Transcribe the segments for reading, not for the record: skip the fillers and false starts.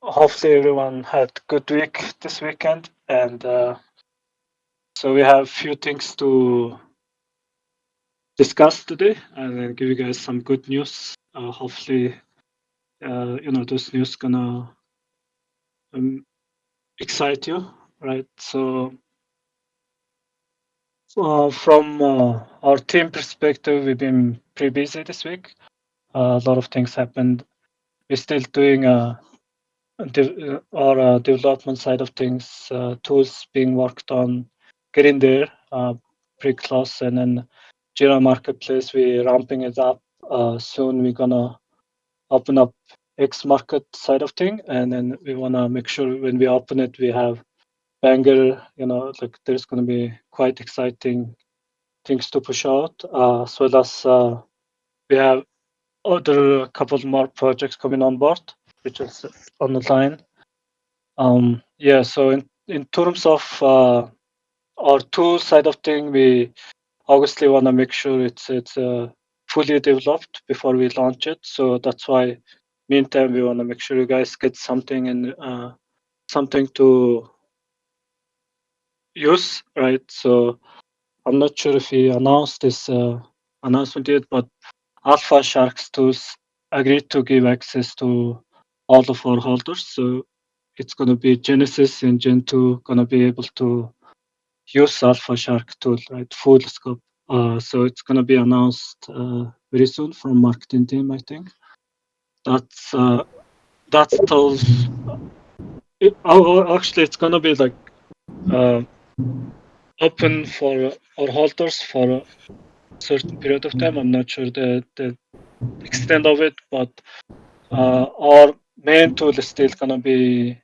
hopefully everyone had good week this weekend, and so we have few things to discuss today, and then give you guys some good news. Hopefully, those news gonna excite you, right? So, from our team perspective, we've been pretty busy this week. A lot of things happened. We're still doing our development side of things, tools being worked on, getting there pretty close, and then Jira Marketplace, we're ramping it up. Soon we're gonna open up X Market side of thing, and then we wanna make sure when we open it, we have banger. Like there's gonna be quite exciting things to push out, as well as we have other couple more projects coming on board, which is on the line. So in terms of our tool side of thing, we obviously want to make sure it's fully developed before we launch it. So that's why, meantime, we want to make sure you guys get something and something to use, right? So I'm not sure if we announced this announcement yet, but Alpha Sharks tools agreed to give access to all of our holders. So it's going to be Genesis and Gen 2 going to be able to use Alpha Shark tool, right? Full scope. So it's going to be announced very soon from marketing team, I think. That's tools. Actually, it's going to be like open for our holders for a certain period of time. I'm not sure the extent of it, but our main tool is still going to be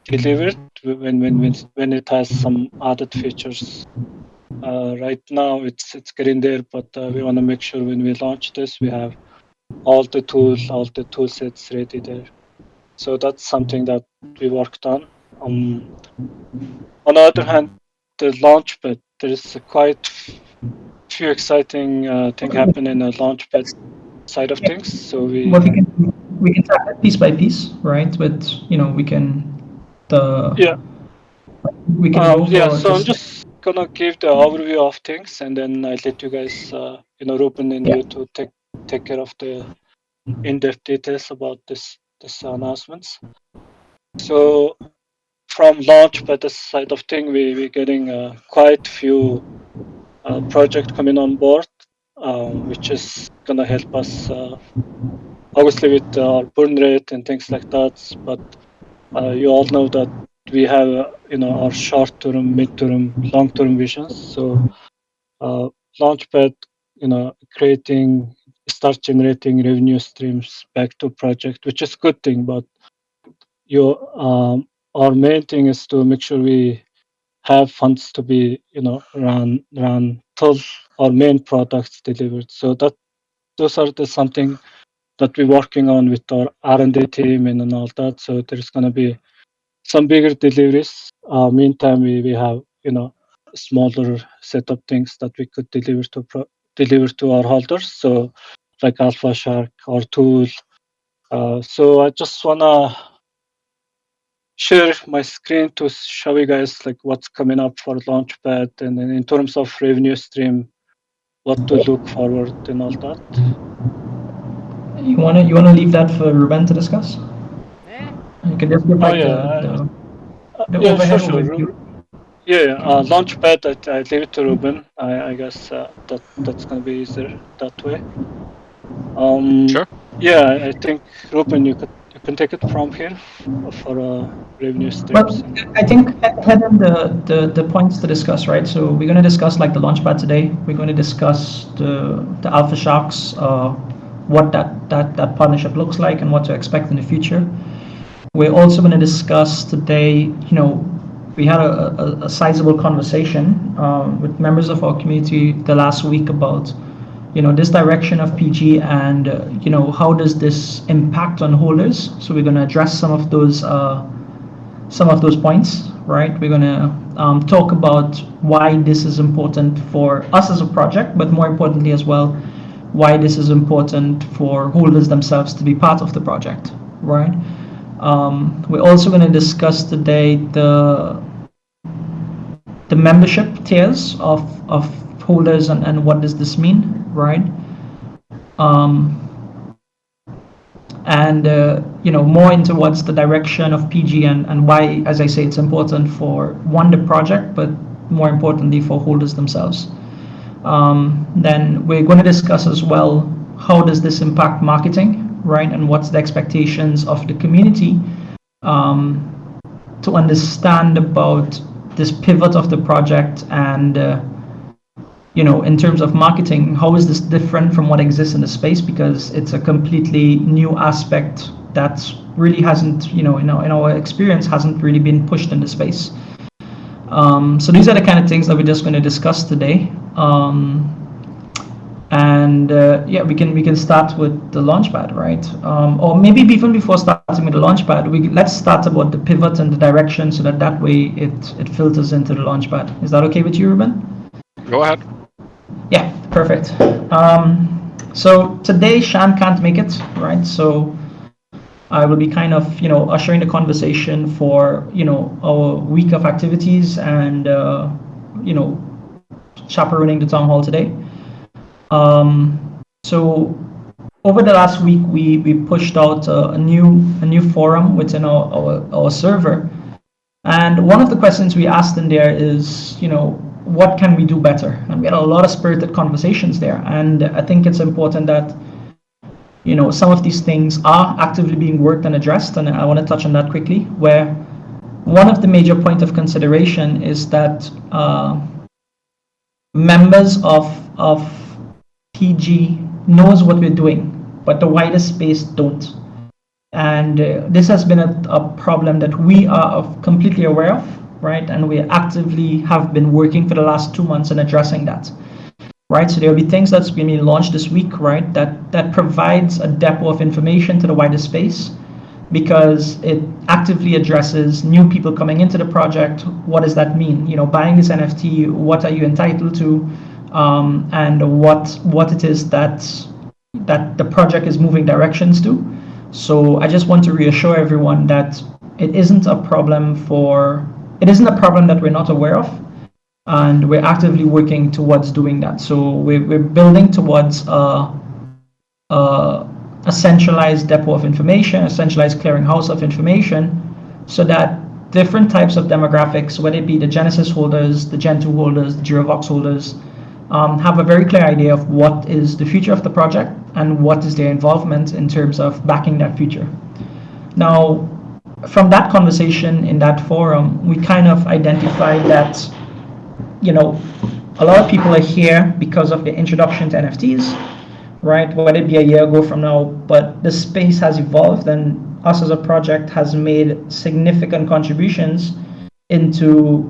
delivered when it has some added features. Right now it's getting there, but we want to make sure when we launch this, we have all the tool sets ready there. So that's something that we worked on. On the other hand, the launchpad, there is quite few exciting thing happening in the launchpad side of things. So What we can tackle it piece by piece, right? But we can yeah. we can go for So I'm just just gonna give the overview of things, and then I let you guys, Ruben and yeah. you to take care of the in-depth details about this announcements. So from Launchpad side of thing, we're getting quite few project coming on board, which is gonna help us obviously with our burn rate and things like that. But you all know that we have our short-term, mid-term, long-term visions. So Launchpad, start generating revenue streams back to project, which is good thing. But our main thing is to make sure we have funds to be run till our main products delivered. So those are the something that we're working on with our R&D team and all that. So there's going to be some bigger deliveries. Meantime, we have smaller setup things that we could deliver to our holders. So like Alpha Shark or Tool. So I just wanna share my screen to show you guys like what's coming up for Launchpad, and then in terms of revenue stream, what to look forward and all that. You wanna leave that for Ruben to discuss? Eh? You can just give Oh like yeah, the yeah, overhead sure. overview. Launchpad, I leave it to Ruben. I guess that's gonna be easier that way. Sure. Yeah, I think Ruben, you can take it from here for revenue streams. Well, I think ahead in the points to discuss, right? So we're going to discuss like the launchpad today. We're going to discuss the Alpha Sharks, what that partnership looks like, and what to expect in the future. We're also going to discuss today. We had a sizable conversation with members of our community the last week about this direction of PG and how does this impact on holders. So we're going to address some of those points, right? We're going to talk about why this is important for us as a project, but more importantly as well, why this is important for holders themselves to be part of the project, right? We're also going to discuss today the membership tiers of holders and what does this mean, right? And more into what's the direction of PG and why, as I say, it's important for one, the project, but more importantly for holders themselves. Then we're going to discuss as well how does this impact marketing, right? And what's the expectations of the community to understand about this pivot of the project and in terms of marketing, how is this different from what exists in the space, because it's a completely new aspect that really hasn't, in our experience, hasn't really been pushed in the space. So these are the kind of things that we're just going to discuss today. We can start with the launchpad, right? Or maybe even before starting with the launchpad, let's start about the pivot and the direction, so that way it filters into the launchpad. Is that okay with you, Ruben? Go ahead. Yeah, perfect. So today Shan can't make it, right? So I will be kind of, ushering the conversation for, our week of activities and, chaperoning the town hall today. So over the last week, we pushed out a new forum within our server, and one of the questions we asked in there is, what can we do better? And we had a lot of spirited conversations there, and I think it's important that some of these things are actively being worked and addressed, and I want to touch on that quickly, where one of the major points of consideration is that members of PG knows what we're doing, but the wider space don't. And this has been a problem that we are completely aware of, right? And we actively have been working for the last 2 months in addressing that. Right, so there will be things that's going to be launched this week, right, that provides a depot of information to the wider space, because it actively addresses new people coming into the project. What does that mean? Buying this NFT, what are you entitled to, and what it is that the project is moving directions to. So I just want to reassure everyone that it isn't a problem that we're not aware of. And we're actively working towards doing that. So we're building towards a centralized depot of information, a centralized clearinghouse of information, so that different types of demographics, whether it be the Genesis holders, the Gen 2 holders, the GeoVox holders, have a very clear idea of what is the future of the project and what is their involvement in terms of backing that future. Now, from that conversation in that forum, we kind of identified that a lot of people are here because of the introduction to NFTs, right? Whether it be a year ago from now, but the space has evolved, and us as a project has made significant contributions into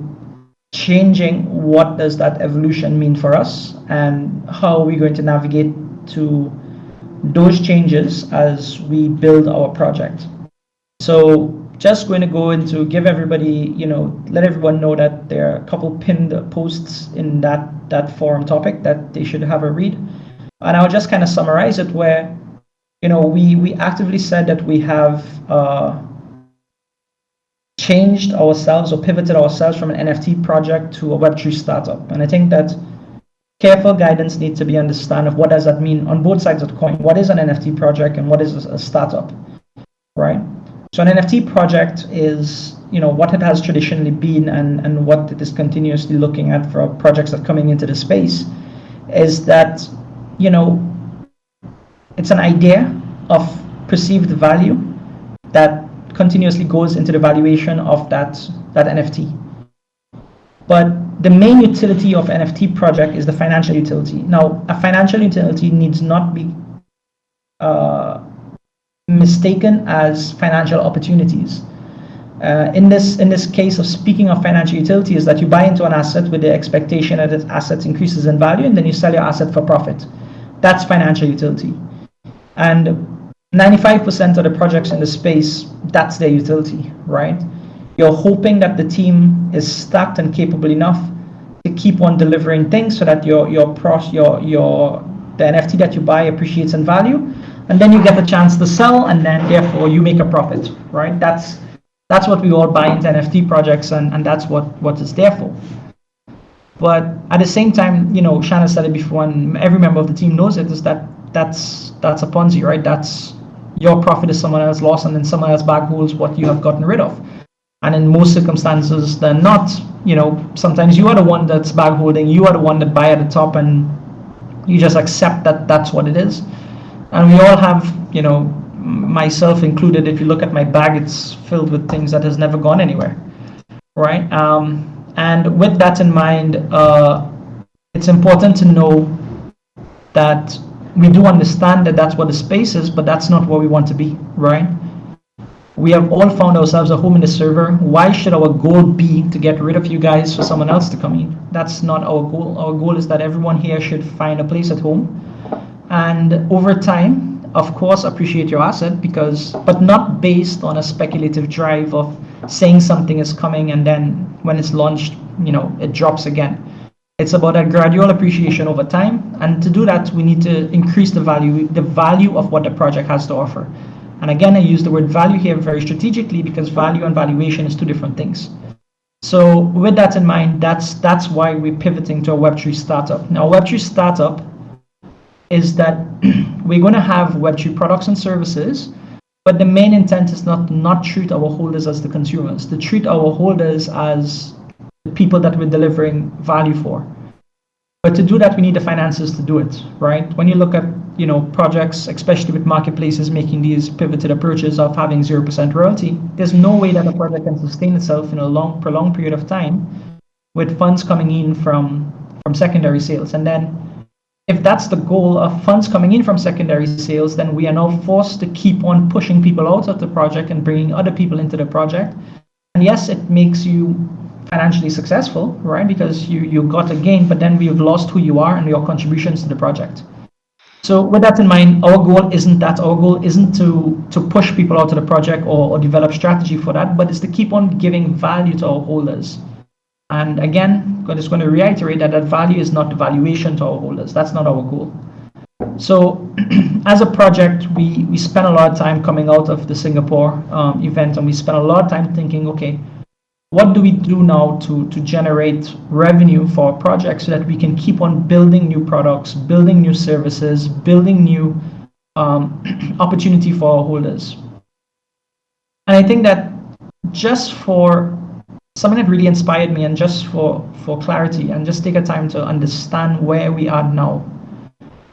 changing what does that evolution mean for us, and how are we going to navigate to those changes as we build our project. So just going to go into give everybody, let everyone know that there are a couple pinned posts in that forum topic that they should have a read. And I'll just kind of summarize it, where, we actively said that we have changed ourselves or pivoted ourselves from an NFT project to a Web3 startup. And I think that careful guidance needs to be understood of what does that mean on both sides of the coin. What is an NFT project and what is a startup, right? So an NFT project is, what it has traditionally been, and what it is continuously looking at for projects that are coming into the space, is that, it's an idea of perceived value that continuously goes into the valuation of that NFT. But the main utility of NFT project is the financial utility. Now, a financial utility needs not be mistaken as financial opportunities. In this case of speaking of financial utility, is that you buy into an asset with the expectation that the asset increases in value, and then you sell your asset for profit. That's financial utility. And 95% of the projects in the space, that's their utility, right? You're hoping that the team is stacked and capable enough to keep on delivering things so that the NFT that you buy appreciates in value, and then you get the chance to sell, and then therefore you make a profit, right? That's what we all buy into NFT projects, and that's what it's there for. But at the same time, Shannon said it before, and every member of the team knows it, is that's a Ponzi, right? That's your profit is someone else's loss, and then someone else backholds what you have gotten rid of. And in most circumstances, they're not. Sometimes you are the one that's backholding, you are the one that buy at the top, and you just accept that that's what it is. And we all have, myself included, if you look at my bag, it's filled with things that has never gone anywhere, right? And with that in mind, it's important to know that we do understand that that's what the space is, but that's not where we want to be, right? We have all found ourselves a home in the server. Why should our goal be to get rid of you guys for someone else to come in? That's not our goal. Our goal is that everyone here should find a place at home. And over time, of course, appreciate your asset, but not based on a speculative drive of saying something is coming and then when it's launched, it drops again. It's about a gradual appreciation over time. And to do that, we need to increase the value of what the project has to offer. And again, I use the word value here very strategically, because value and valuation is two different things. So with that in mind, that's why we're pivoting to a Web3 startup. Now, Web3 startup is that we're going to have Web3 products and services, but the main intent is not treat our holders as the consumers, to treat our holders as the people that we're delivering value for. But to do that, we need the finances to do it, right? When you look at projects, especially with marketplaces making these pivoted approaches of having 0% royalty, there's no way that a project can sustain itself in a prolonged period of time with funds coming in from secondary sales. And then if that's the goal of funds coming in from secondary sales, then we are now forced to keep on pushing people out of the project and bringing other people into the project. And yes, it makes you financially successful, right? Because you got a gain, but then we've lost who you are and your contributions to the project. So with that in mind, our goal isn't that. Our goal isn't to push people out of the project or develop strategy for that, but it's to keep on giving value to our holders. And again, I'm just going to reiterate that value is not the valuation to our holders. That's not our goal. So as a project, we spent a lot of time coming out of the Singapore event, and we spent a lot of time thinking, okay, what do we do now to generate revenue for our project so that we can keep on building new products, building new services, building new opportunity for our holders? And I think that just for something that really inspired me, and just for clarity, and just take a time to understand where we are now.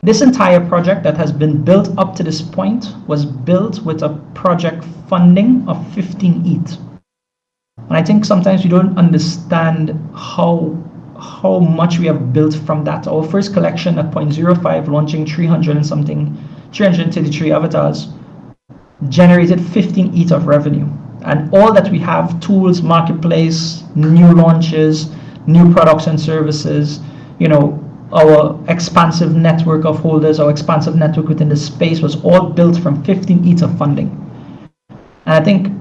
This entire project that has been built up to this point was built with a project funding of 15 ETH. And I think sometimes we don't understand how much we have built from that. Our first collection at 0.05, launching 333 avatars, generated 15 ETH of revenue. And all that we have, tools, marketplace, new launches, new products and services, our expansive network of holders, our expansive network within the space was all built from 15 ETH of funding. And I think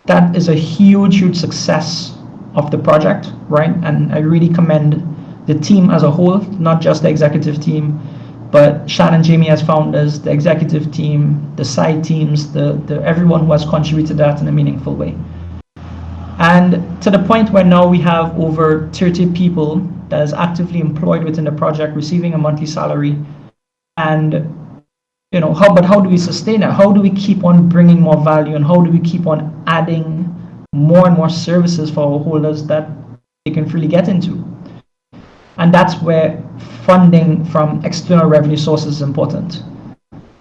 that is a huge success of the project, right? And I really commend the team as a whole, not just the executive team, but Shan and Jamie as founders, the executive team, the side teams, the everyone who has contributed that in a meaningful way. And to the point where now we have over 30 people that is actively employed within the project, receiving a monthly salary. And how do we sustain it? How do we keep on bringing more value, and how do we keep on adding more and more services for our holders that they can freely get into? And that's where funding from external revenue sources is important.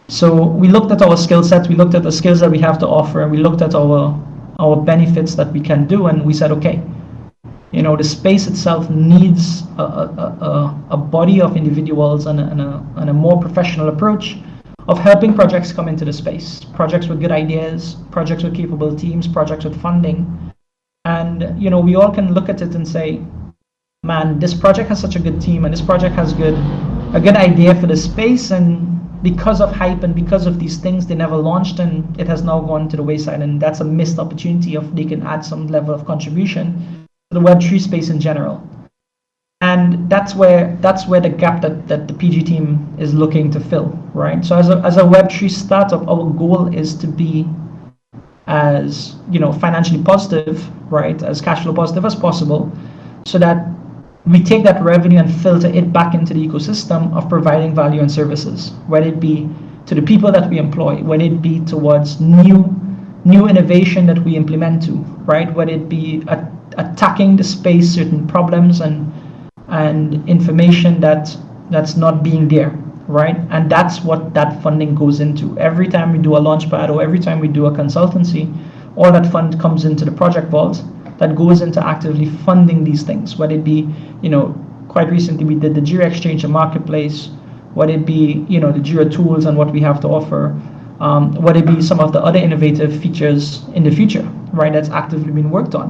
So we looked at our skill set, we looked at the skills that we have to offer, and we looked at our benefits that we can do, and we said, okay, the space itself needs a body of individuals and a more professional approach of helping projects come into the space. Projects with good ideas, projects with capable teams, projects with funding. And, we all can look at it and say, man, this project has such a good team, and this project has a good idea for the space, and because of hype and because of these things, they never launched, and it has now gone to the wayside, and that's a missed opportunity of they can add some level of contribution to the Web3 space in general. And that's where the gap that the PG team is looking to fill, right? So as a Web3 startup, our goal is to be as financially positive, right, as cash flow positive as possible, so that we take that revenue and filter it back into the ecosystem of providing value and services, whether it be to the people that we employ, whether it be towards new innovation that we implement to, right, whether it be attacking the space, certain problems and information that's not being there, right? And that's what that funding goes into. Every time we do a launchpad or every time we do a consultancy, all that fund comes into the project vault that goes into actively funding these things, whether it be, quite recently we did the Jira Exchange and Marketplace, whether it be, the Jira tools and what we have to offer, whether it be some of the other innovative features in the future, right, that's actively being worked on,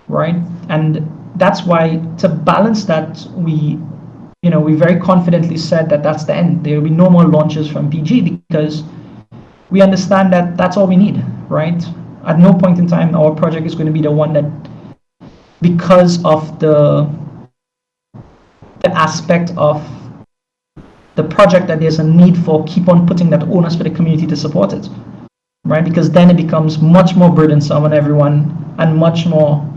right? And that's why, to balance that, we very confidently said that that's the end. There will be no more launches from PG, because we understand that that's all we need, right? At no point in time our project is going to be the one that, because of the aspect of the project that there's a need for, keep on putting that onus for the community to support it, right? Because then it becomes much more burdensome on everyone and much more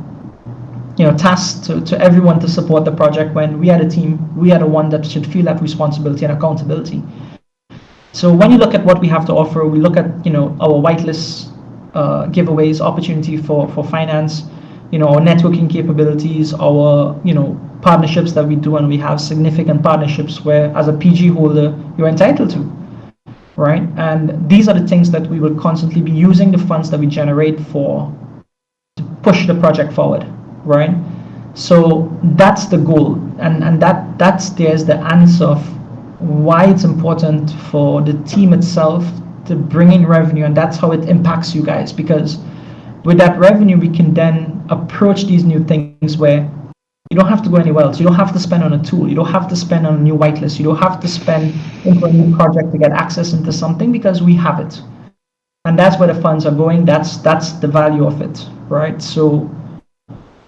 tasked to everyone to support the project, when we are the team, we are the one that should feel that responsibility and accountability. So when you look at what we have to offer, we look at our whitelist giveaways, opportunity for finance, our networking capabilities, our partnerships that we do, and we have significant partnerships where, as a PG holder, you're entitled to, right? And these are the things that we will constantly be using the funds that we generate for, to push the project forward, right? So that's the goal, and there's the answer of why it's important for the team itself to bring in revenue, and that's how it impacts you guys, because with that revenue we can then approach these new things where you don't have to go anywhere else. You don't have to spend on a tool. You don't have to spend on a new whitelist. You don't have to spend into a new project to get access into something, because we have it, and that's where the funds are going. That's the value of it, right? So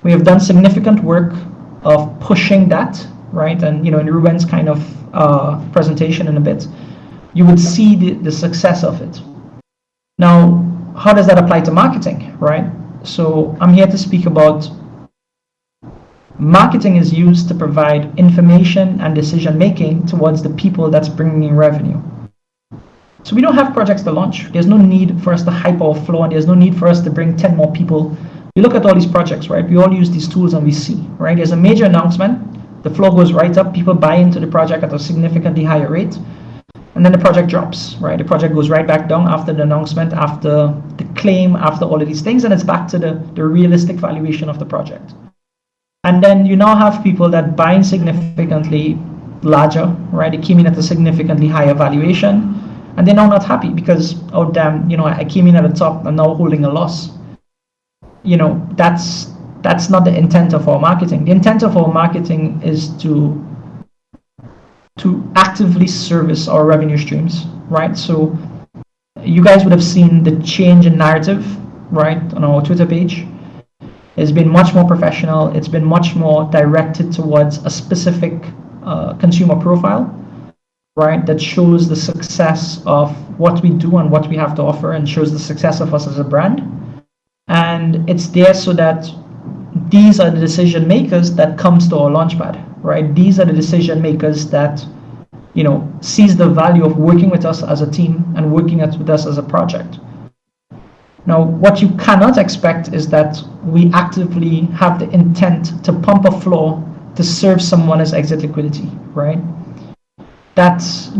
we have done significant work of pushing that, right? And in Ruben's kind of presentation in a bit, you would see the success of it. Now, how does that apply to marketing, right? So I'm here to speak about marketing is used to provide information and decision making towards the people that's bringing in revenue. So we don't have projects to launch. There's no need for us to hype our flow, and there's no need for us to bring 10 more people. You look at all these projects, right? We all use these tools and we see, right? There's a major announcement, the flow goes right up, people buy into the project at a significantly higher rate, and then the project drops, right? The project goes right back down after the announcement, after the claim, after all of these things, and it's back to the realistic valuation of the project. And then you now have people that buy in significantly larger, right? They came in at a significantly higher valuation, and they're now not happy because, oh damn, I came in at the top, I'm now holding a loss. That's not the intent of our marketing. The intent of our marketing is to actively service our revenue streams, right? So you guys would have seen the change in narrative, right, on our Twitter page. It's been much more professional. It's been much more directed towards a specific consumer profile, right, that shows the success of what we do and what we have to offer, and shows the success of us as a brand. And it's there so that these are the decision makers that comes to our launchpad, right? These are the decision makers that sees the value of working with us as a team and working with us as a project. Now, what you cannot expect is that we actively have the intent to pump a floor to serve someone as exit liquidity, right? That's,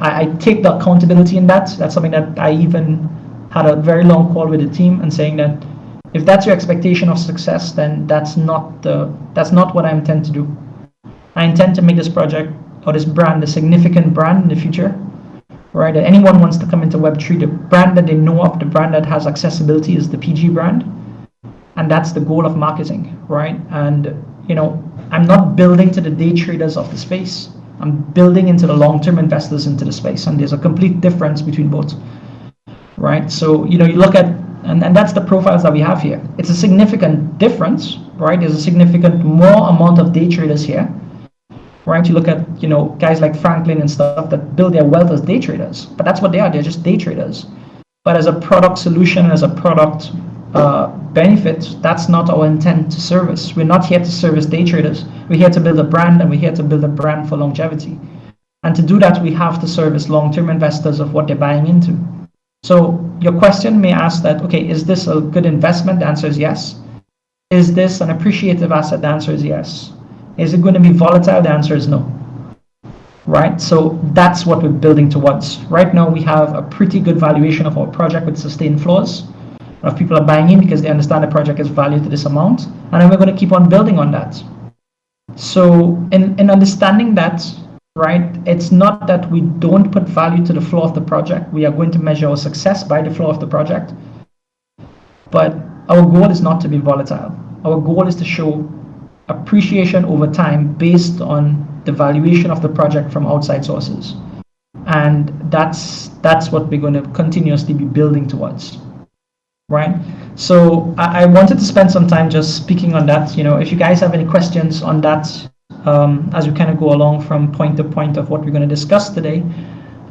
I take the accountability in that. That's something that I even had a very long call with the team and saying that if that's your expectation of success, then that's not what I intend to do. I intend to make this project or this brand a significant brand in the future, right? That anyone wants to come into Web3, the brand that they know of, the brand that has accessibility is the PG brand. And that's the goal of marketing, right? And, I'm not building to the day traders of the space. I'm building into the long-term investors into the space. And there's a complete difference between both, right? So, you look at, and that's the profiles that we have here. It's a significant difference, right? There's a significant more amount of day traders here, right? You look at, guys like Franklin and stuff that build their wealth as day traders, but that's what they are. They're just day traders. But as a product solution, as a product benefit, that's not our intent to service. We're not here to service day traders. We're here to build a brand, and we're here to build a brand for longevity. And to do that, we have to service long-term investors of what they're buying into. So your question may ask that, okay, is this a good investment? The answer is yes. Is this an appreciative asset? The answer is yes. Is it going to be volatile? The answer is no. Right? So that's what we're building towards. Right now, we have a pretty good valuation of our project with sustained floors. Of people are buying in because they understand the project is valued to this amount, and then we're going to keep on building on that. So in understanding that, right, it's not that we don't put value to the floor of the project. We are going to measure our success by the floor of the project. But our goal is not to be volatile. Our goal is to show appreciation over time based on the valuation of the project from outside sources. And that's what we're going to continuously be building towards. Right? So I wanted to spend some time just speaking on that. If you guys have any questions on that, as we kind of go along from point to point of what we're going to discuss today,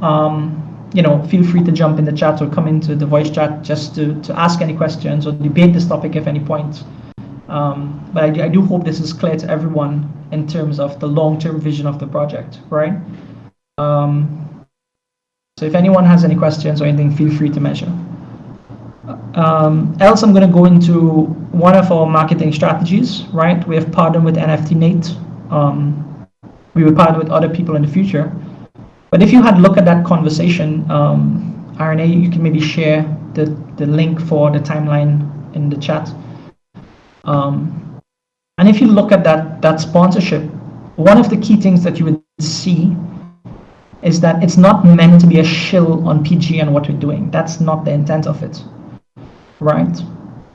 feel free to jump in the chat or come into the voice chat just to ask any questions or debate this topic at any point. But I do hope this is clear to everyone in terms of the long-term vision of the project, right? So if anyone has any questions or anything, feel free to mention. Else, I'm going to go into one of our marketing strategies, right? We have partnered with NFT Nate. We will partner with other people in the future. But if you had looked at that conversation, RNA, you can maybe share the link for the timeline in the chat. And if you look at that sponsorship, one of the key things that you would see is that it's not meant to be a shill on PG and what we're doing. That's not the intent of it. Right?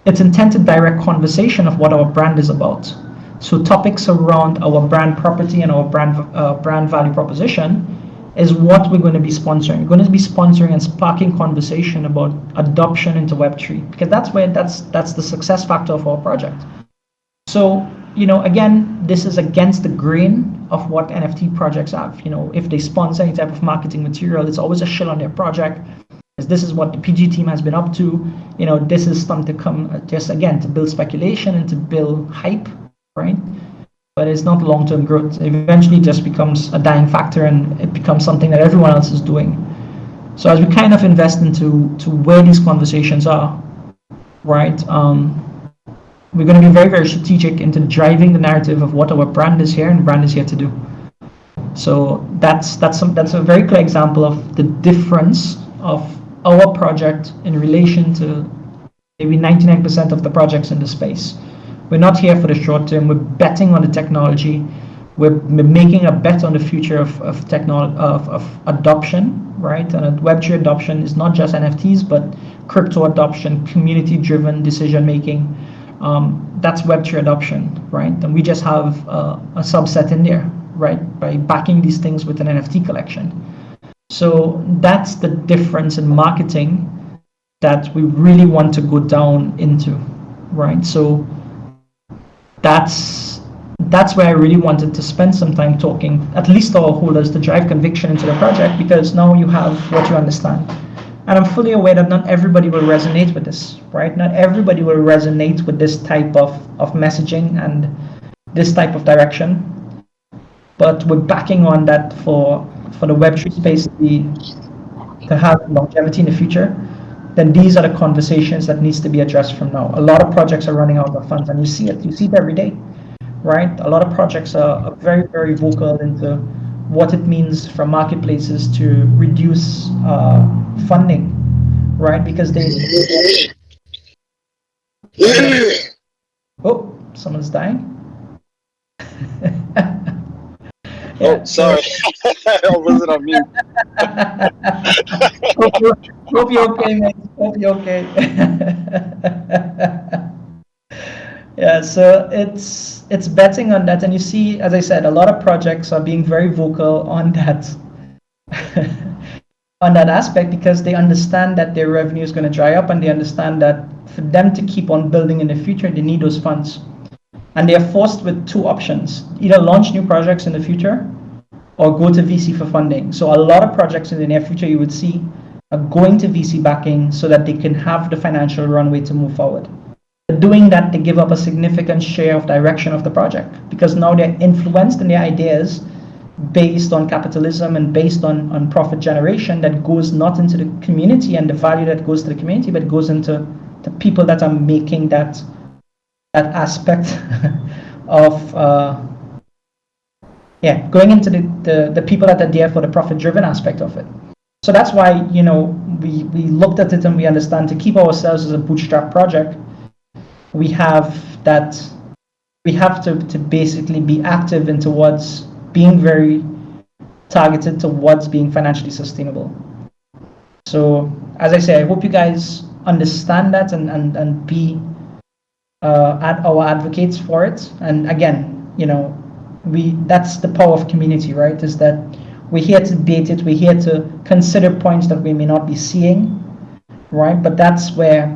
It's intended direct conversation of what our brand is about. So topics around our brand property and our brand value proposition is what we're going to be sponsoring. We're going to be sponsoring and sparking conversation about adoption into Web3, because that's the success factor of our project. So, again, this is against the grain of what NFT projects have. If they sponsor any type of marketing material, it's always a shill on their project. This is what the PG team has been up to. This is something to come just again to build speculation and to build hype, right? But it's not long-term growth. It eventually just becomes a dying factor, and it becomes something that everyone else is doing. So as we kind of invest into where these conversations are, right? We're going to be very, very strategic into driving the narrative of what our brand is here and brand is here to do. So that's a very clear example of the difference of our project in relation to maybe 99% of the projects in the space. We're not here for the short term. We're betting on the technology. We're making a bet on the future of adoption, right? And Web3 adoption is not just NFTs, but crypto adoption, community-driven decision making. That's Web3 adoption, right? And we just have a subset in there, right? By backing these things with an NFT collection. So that's the difference in marketing that we really want to go down into, right? So that's where I really wanted to spend some time talking, at least to our holders, to drive conviction into the project, because now you have what you understand. And I'm fully aware that not everybody will resonate with this, right? Not everybody will resonate with this type of messaging and this type of direction. But we're backing on that for the Web3 space to have longevity in the future. Then these are the conversations that needs to be addressed from now. A lot of projects are running out of funds, and you see it every day, right? A lot of projects are very, very vocal into what it means for marketplaces to reduce funding, right? Because they... Oh, someone's dying. Yeah, oh, sorry. I wasn't on mute. Hope you're okay, mate. Hope you're okay. Yeah, so it's betting on that, and you see, as I said, a lot of projects are being very vocal on that on that aspect, because they understand that their revenue is going to dry up, and they understand that for them to keep on building in the future, they need those funds. and they are forced with two options: either launch new projects in the future or go to VC for funding. So a lot of projects in the near future you would see are going to VC backing so that they can have the financial runway to move forward. But doing that, they give up a significant share of direction of the project, because now they're influenced in their ideas based on capitalism and based on profit generation that goes not into the community and the value that goes to the community, but goes into the people that are making that aspect of going into the people that are there for the profit driven aspect of it. So that's why, we looked at it and we understand to keep ourselves as a bootstrap project, we have to basically be active in towards being very targeted towards being financially sustainable. So as I say, I hope you guys understand that and be our advocates for it. And again, that's the power of community, right? Is that we're here to debate it, we're here to consider points that we may not be seeing, right? But that's where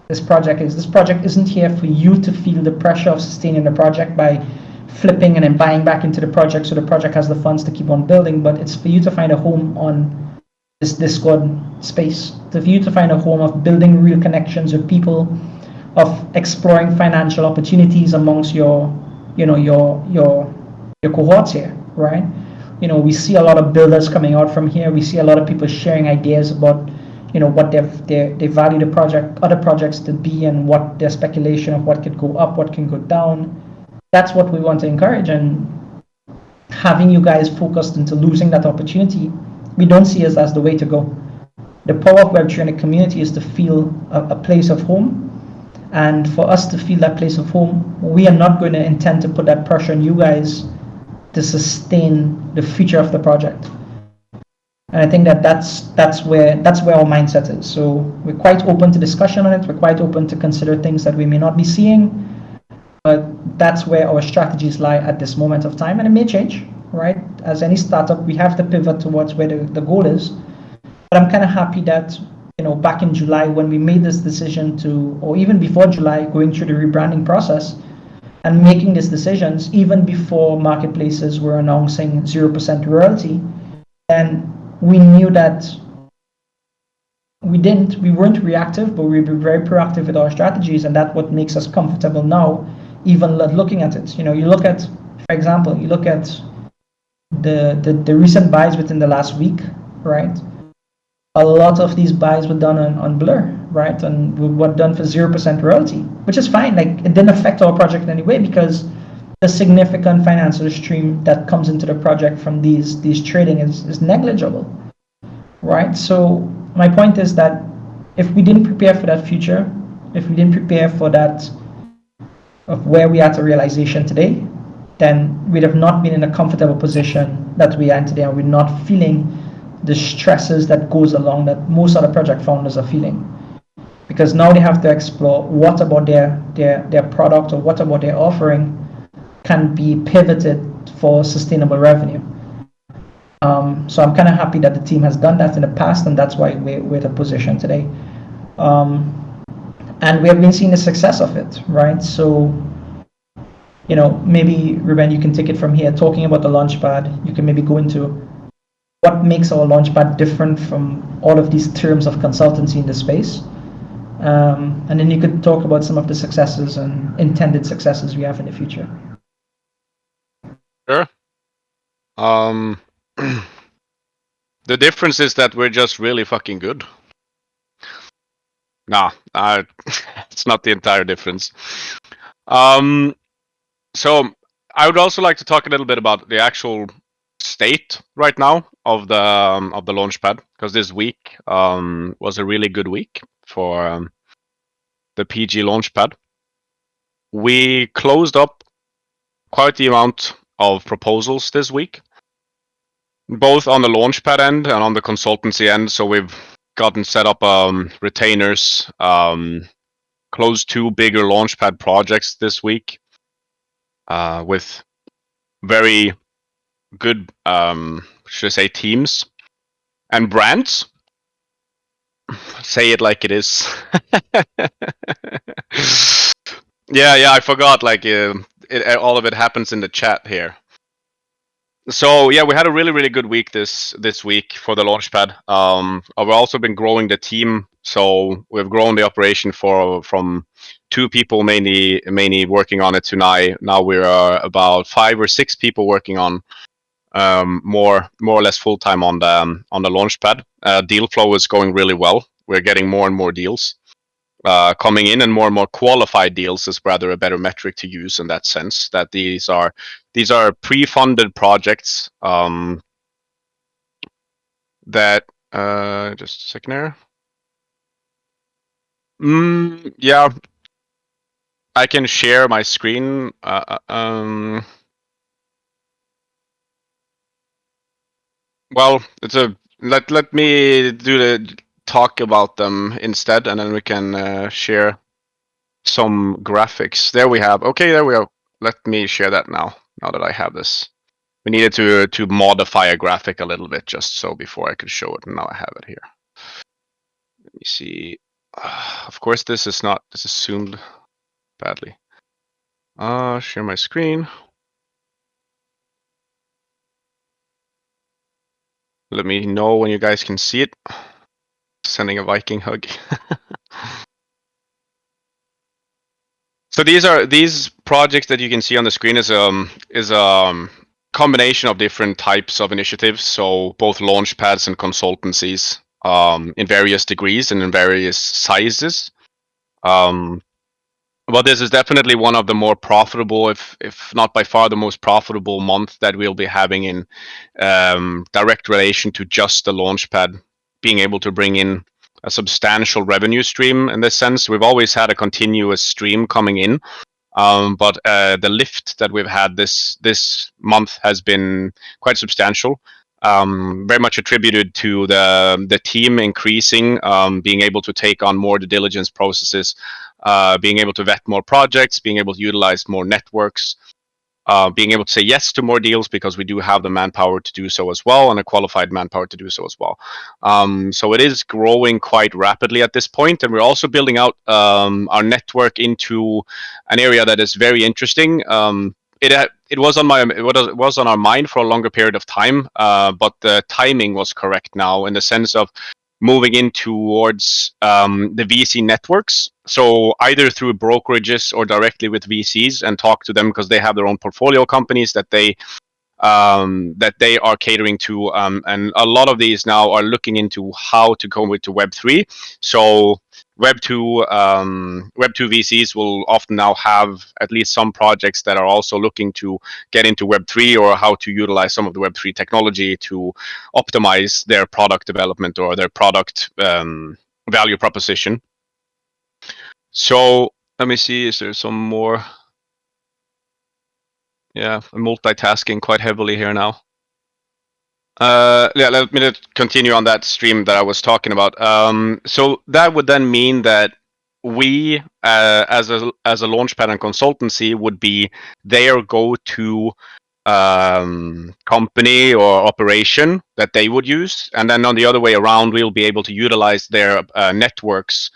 this project is. This project isn't here for you to feel the pressure of sustaining the project by flipping and then buying back into the project so the project has the funds to keep on building, but it's for you to find a home on this Discord space, for you to find a home of building real connections with people, of exploring financial opportunities amongst your cohorts here, right? We see a lot of builders coming out from here. We see a lot of people sharing ideas about, what they value the project, other projects to be, and what their speculation of what could go up, what can go down. That's what we want to encourage, and having you guys focused into losing that opportunity, we don't see as the way to go. The power of Web3 in a community is to feel a place of home. And for us to feel that place of home, we are not going to intend to put that pressure on you guys to sustain the future of the project. And I think that's where our mindset is. So we're quite open to discussion on it. We're quite open to consider things that we may not be seeing. But that's where our strategies lie at this moment of time. And it may change, right? As any startup, we have to pivot towards where the goal is. But I'm kind of happy that, back in July when we made this decision or even before July, going through the rebranding process and making these decisions, even before marketplaces were announcing 0% royalty, and we knew that we weren't reactive, but we were very proactive with our strategies, and that's what makes us comfortable now, even looking at it. You look at, for example, the recent buys within the last week, right? A lot of these buys were done on Blur, right? And were done for 0% royalty, which is fine. Like, it didn't affect our project in any way, because the significant financial stream that comes into the project from these trading is negligible, right? So my point is that if we didn't prepare for that future, if we didn't prepare for that, of where we are to realization today, then we'd have not been in a comfortable position that we are in today, and we're not feeling the stresses that goes along that most other project founders are feeling. Because now they have to explore what about their product or what about their offering can be pivoted for sustainable revenue. So I'm kind of happy that the team has done that in the past, and that's why we're in a position today. And we have been seeing the success of it, right? So, maybe Ruben, you can take it from here, talking about the Launchpad. You can maybe go into what makes our Launchpad different from all of these terms of consultancy in the space. And then you could talk about some of the successes and intended successes we have in the future. Sure. The difference is that we're just really fucking good. Nah, it's not the entire difference. So I would also like to talk a little bit about the actual state right now of the Launchpad, because this week was a really good week for the PG Launchpad. We closed up quite the amount of proposals this week, both on the Launchpad end and on the consultancy end. So we've gotten set up retainers, closed 2 bigger Launchpad projects this week, with very good, should I say, teams and brands. Say it like it is. Yeah, I forgot. Like, all of it happens in the chat here. So yeah, we had a really good week this week for the Launchpad. We've also been growing the team, so we've grown the operation from 2 people mainly working on it to now we're about 5 or 6 people working on more or less full time on the Launchpad. Deal flow is going really well. We're getting more and more deals coming in, and more qualified deals is rather a better metric to use in that sense. That these are pre-funded projects that just a second here. Yeah, I can share my screen. Well, let me do the talk about them instead, and then we can share some graphics. There we have. Okay, there we go. Let me share that now. Now that I have this, we needed to modify a graphic a little bit just so before I could show it, and now I have it here. Let me see. Of course, this is zoomed badly. Share my screen. Let me know when you guys can see it. Sending a Viking hug. So these projects that you can see on the screen is combination of different types of initiatives. So both launchpads and consultancies in various degrees and in various sizes. But this is definitely one of the more profitable, if not by far the most profitable month that we'll be having in direct relation to just the launchpad being able to bring in a substantial revenue stream. In this sense, we've always had a continuous stream coming in, but the lift that we've had this month has been quite substantial. Very much attributed to the team increasing, being able to take on more due diligence processes, being able to vet more projects, being able to utilize more networks, being able to say yes to more deals because we do have the manpower to do so as well, and a qualified manpower to do so as well. So it is growing quite rapidly at this point, and we're also building out our network into an area that is very interesting. It was on our mind for a longer period of time, but the timing was correct now in the sense of moving in towards the VC networks. So either through brokerages or directly with VCs and talk to them because they have their own portfolio companies that they are catering to, and a lot of these now are looking into how to go into Web3. So Web2 VCs will often now have at least some projects that are also looking to get into Web3 or how to utilize some of the Web3 technology to optimize their product development or their product value proposition. So let me see, is there some more? Yeah, I'm multitasking quite heavily here now. Yeah, let me continue on that stream that I was talking about. So that would then mean that we, as a launchpad and consultancy, would be their go-to company or operation that they would use, and then on the other way around, we'll be able to utilize their networks,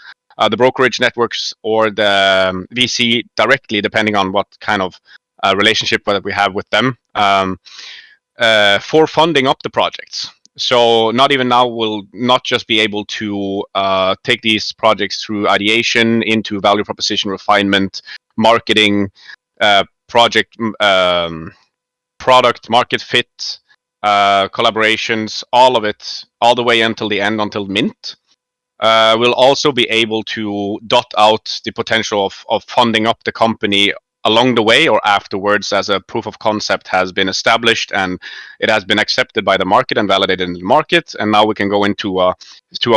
the brokerage networks or the VC directly, depending on what kind of relationship that we have with them. For funding up the projects. So not even now will not just be able to take these projects through ideation into value proposition refinement, marketing, product market fit, collaborations, all of it, all the way until the end, until mint. We'll also be able to dot out the potential of funding up the company along the way or afterwards as a proof of concept has been established and it has been accepted by the market and validated in the market. And now we can go into a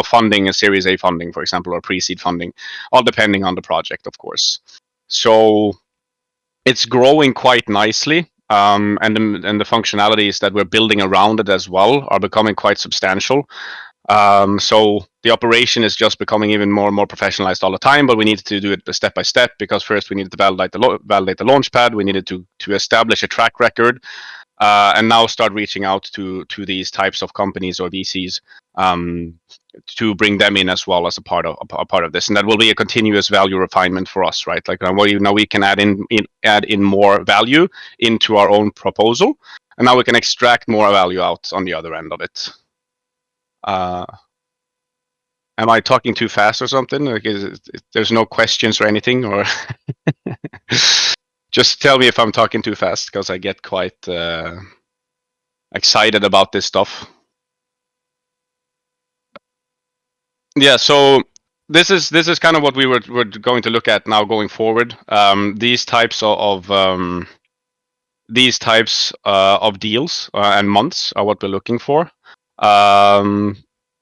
funding, a Series A funding, for example, or pre-seed funding, all depending on the project, of course. So it's growing quite nicely. And the functionalities that we're building around it as well are becoming quite substantial. So the operation is just becoming even more and more professionalized all the time, but we needed to do it step by step because first we needed to validate the launchpad. We needed to establish a track record and now start reaching out to these types of companies or VCs to bring them in as well as a part of this, and that will be a continuous value refinement for us, right? Like now we can add in more value into our own proposal, and now we can extract more value out on the other end of it. Am I talking too fast or something? Like, there's no questions or anything, or just tell me if I'm talking too fast, because I get quite excited about this stuff. Yeah, so this is kind of what we're going to look at now going forward. These types of deals and months are what we're looking for.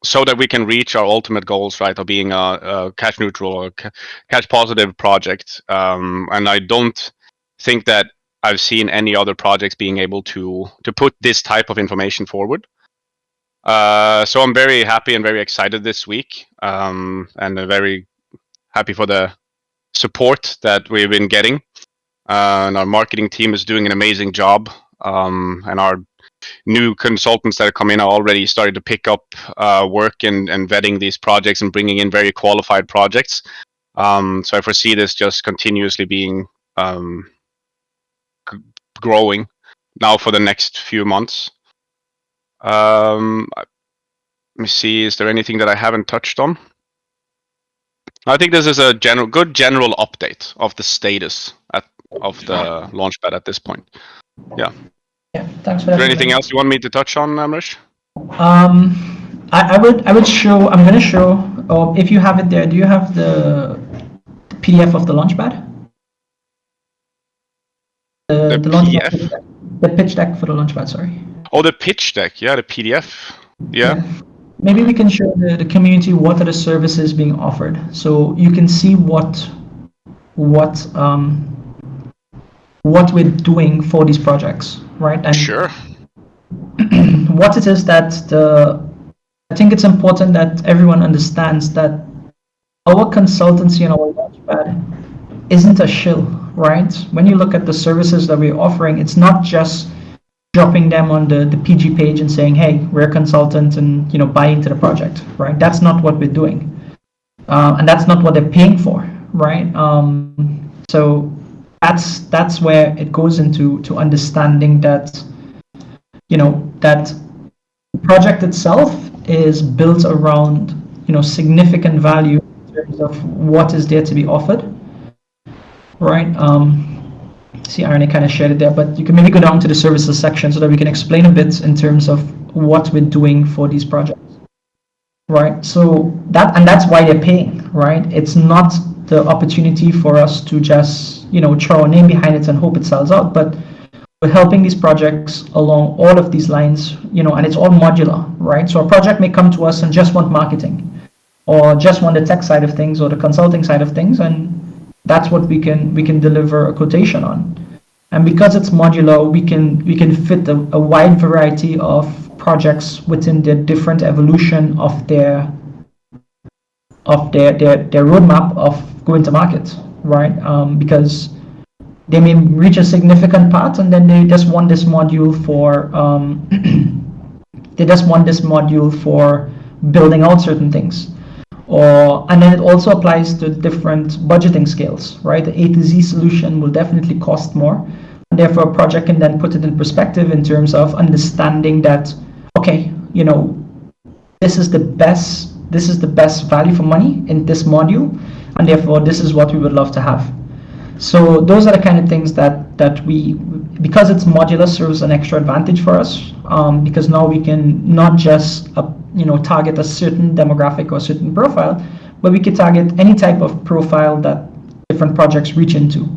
So that we can reach our ultimate goals, right, of being a cash neutral or cash positive project. And I don't think that I've seen any other projects being able to put this type of information forward. So I'm very happy and very excited this week, and very happy for the support that we've been getting. And our marketing team is doing an amazing job, and our new consultants that are coming in are already starting to pick up work and vetting these projects and bringing in very qualified projects. So I foresee this just continuously being growing now for the next few months. Let me see, is there anything that I haven't touched on? I think this is a good general update of the status of the Launchpad at this point. Yeah. Yeah, thanks for Is that. there anything else you want me to touch on, Amresh? I would show. I'm going to show. If you have it there, do you have the PDF of the Launchpad? The Launchpad, PDF? the pitch deck for the Launchpad. Sorry. Oh, the pitch deck. Yeah, the PDF. Yeah. Maybe we can show the community what are the services being offered, so you can see what we're doing for these projects, right? And Sure. what it is that I think it's important that everyone understands that our consultancy and our Launchpad isn't a shill, right? When you look at the services that we're offering, it's not just dropping them on the PG page and saying, hey, we're a consultant and buy into the project, right? That's not what we're doing. And that's not what they're paying for, right? So that's where it goes into understanding that that the project itself is built around significant value in terms of what is there to be offered, right? See, Arne kind of shared it there, but you can maybe go down to the services section so that we can explain a bit in terms of what we're doing for these projects, right? So that's why they're paying, right? It's not the opportunity for us to just throw a name behind it and hope it sells out, but we're helping these projects along all of these lines, and it's all modular, right? So a project may come to us and just want marketing, or just want the tech side of things or the consulting side of things, and that's what we can deliver a quotation on. And because it's modular, we can fit a wide variety of projects within the different evolution of their roadmap of going to market, right? Because they may reach a significant part and then they just want this module for building out certain things. And then it also applies to different budgeting scales, right? The A to Z solution will definitely cost more. And therefore, a project can then put it in perspective in terms of understanding that, okay, this is the best value for money in this module, and therefore this is what we would love to have. So those are the kind of things that we, because it's modular, serves an extra advantage for us, because now we can not just target a certain demographic or a certain profile, but we can target any type of profile that different projects reach into.